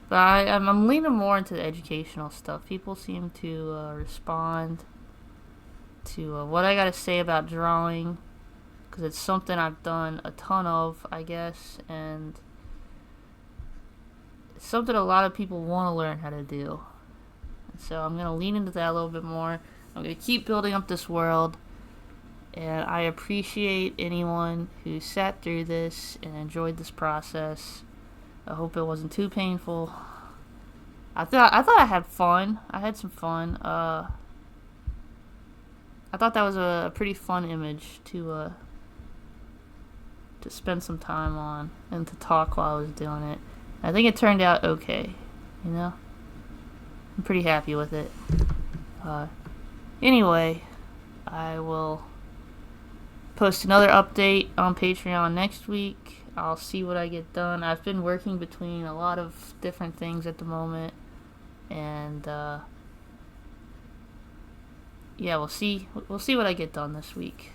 But I'm leaning more into the educational stuff. People seem to respond to what I gotta say about drawing, because it's something I've done a ton of, I guess, and it's something a lot of people want to learn how to do. And so I'm gonna lean into that a little bit more. I'm gonna keep building up this world. And I appreciate anyone who sat through this and enjoyed this process. I hope it wasn't too painful. I thought I had fun. I had some fun. I thought that was a pretty fun image to spend some time on and to talk while I was doing it. I think it turned out okay. You know, I'm pretty happy with it. Anyway, I will post another update on Patreon next week. I'll see what I get done. I've been working between a lot of different things at the moment, and yeah, we'll see what I get done this week.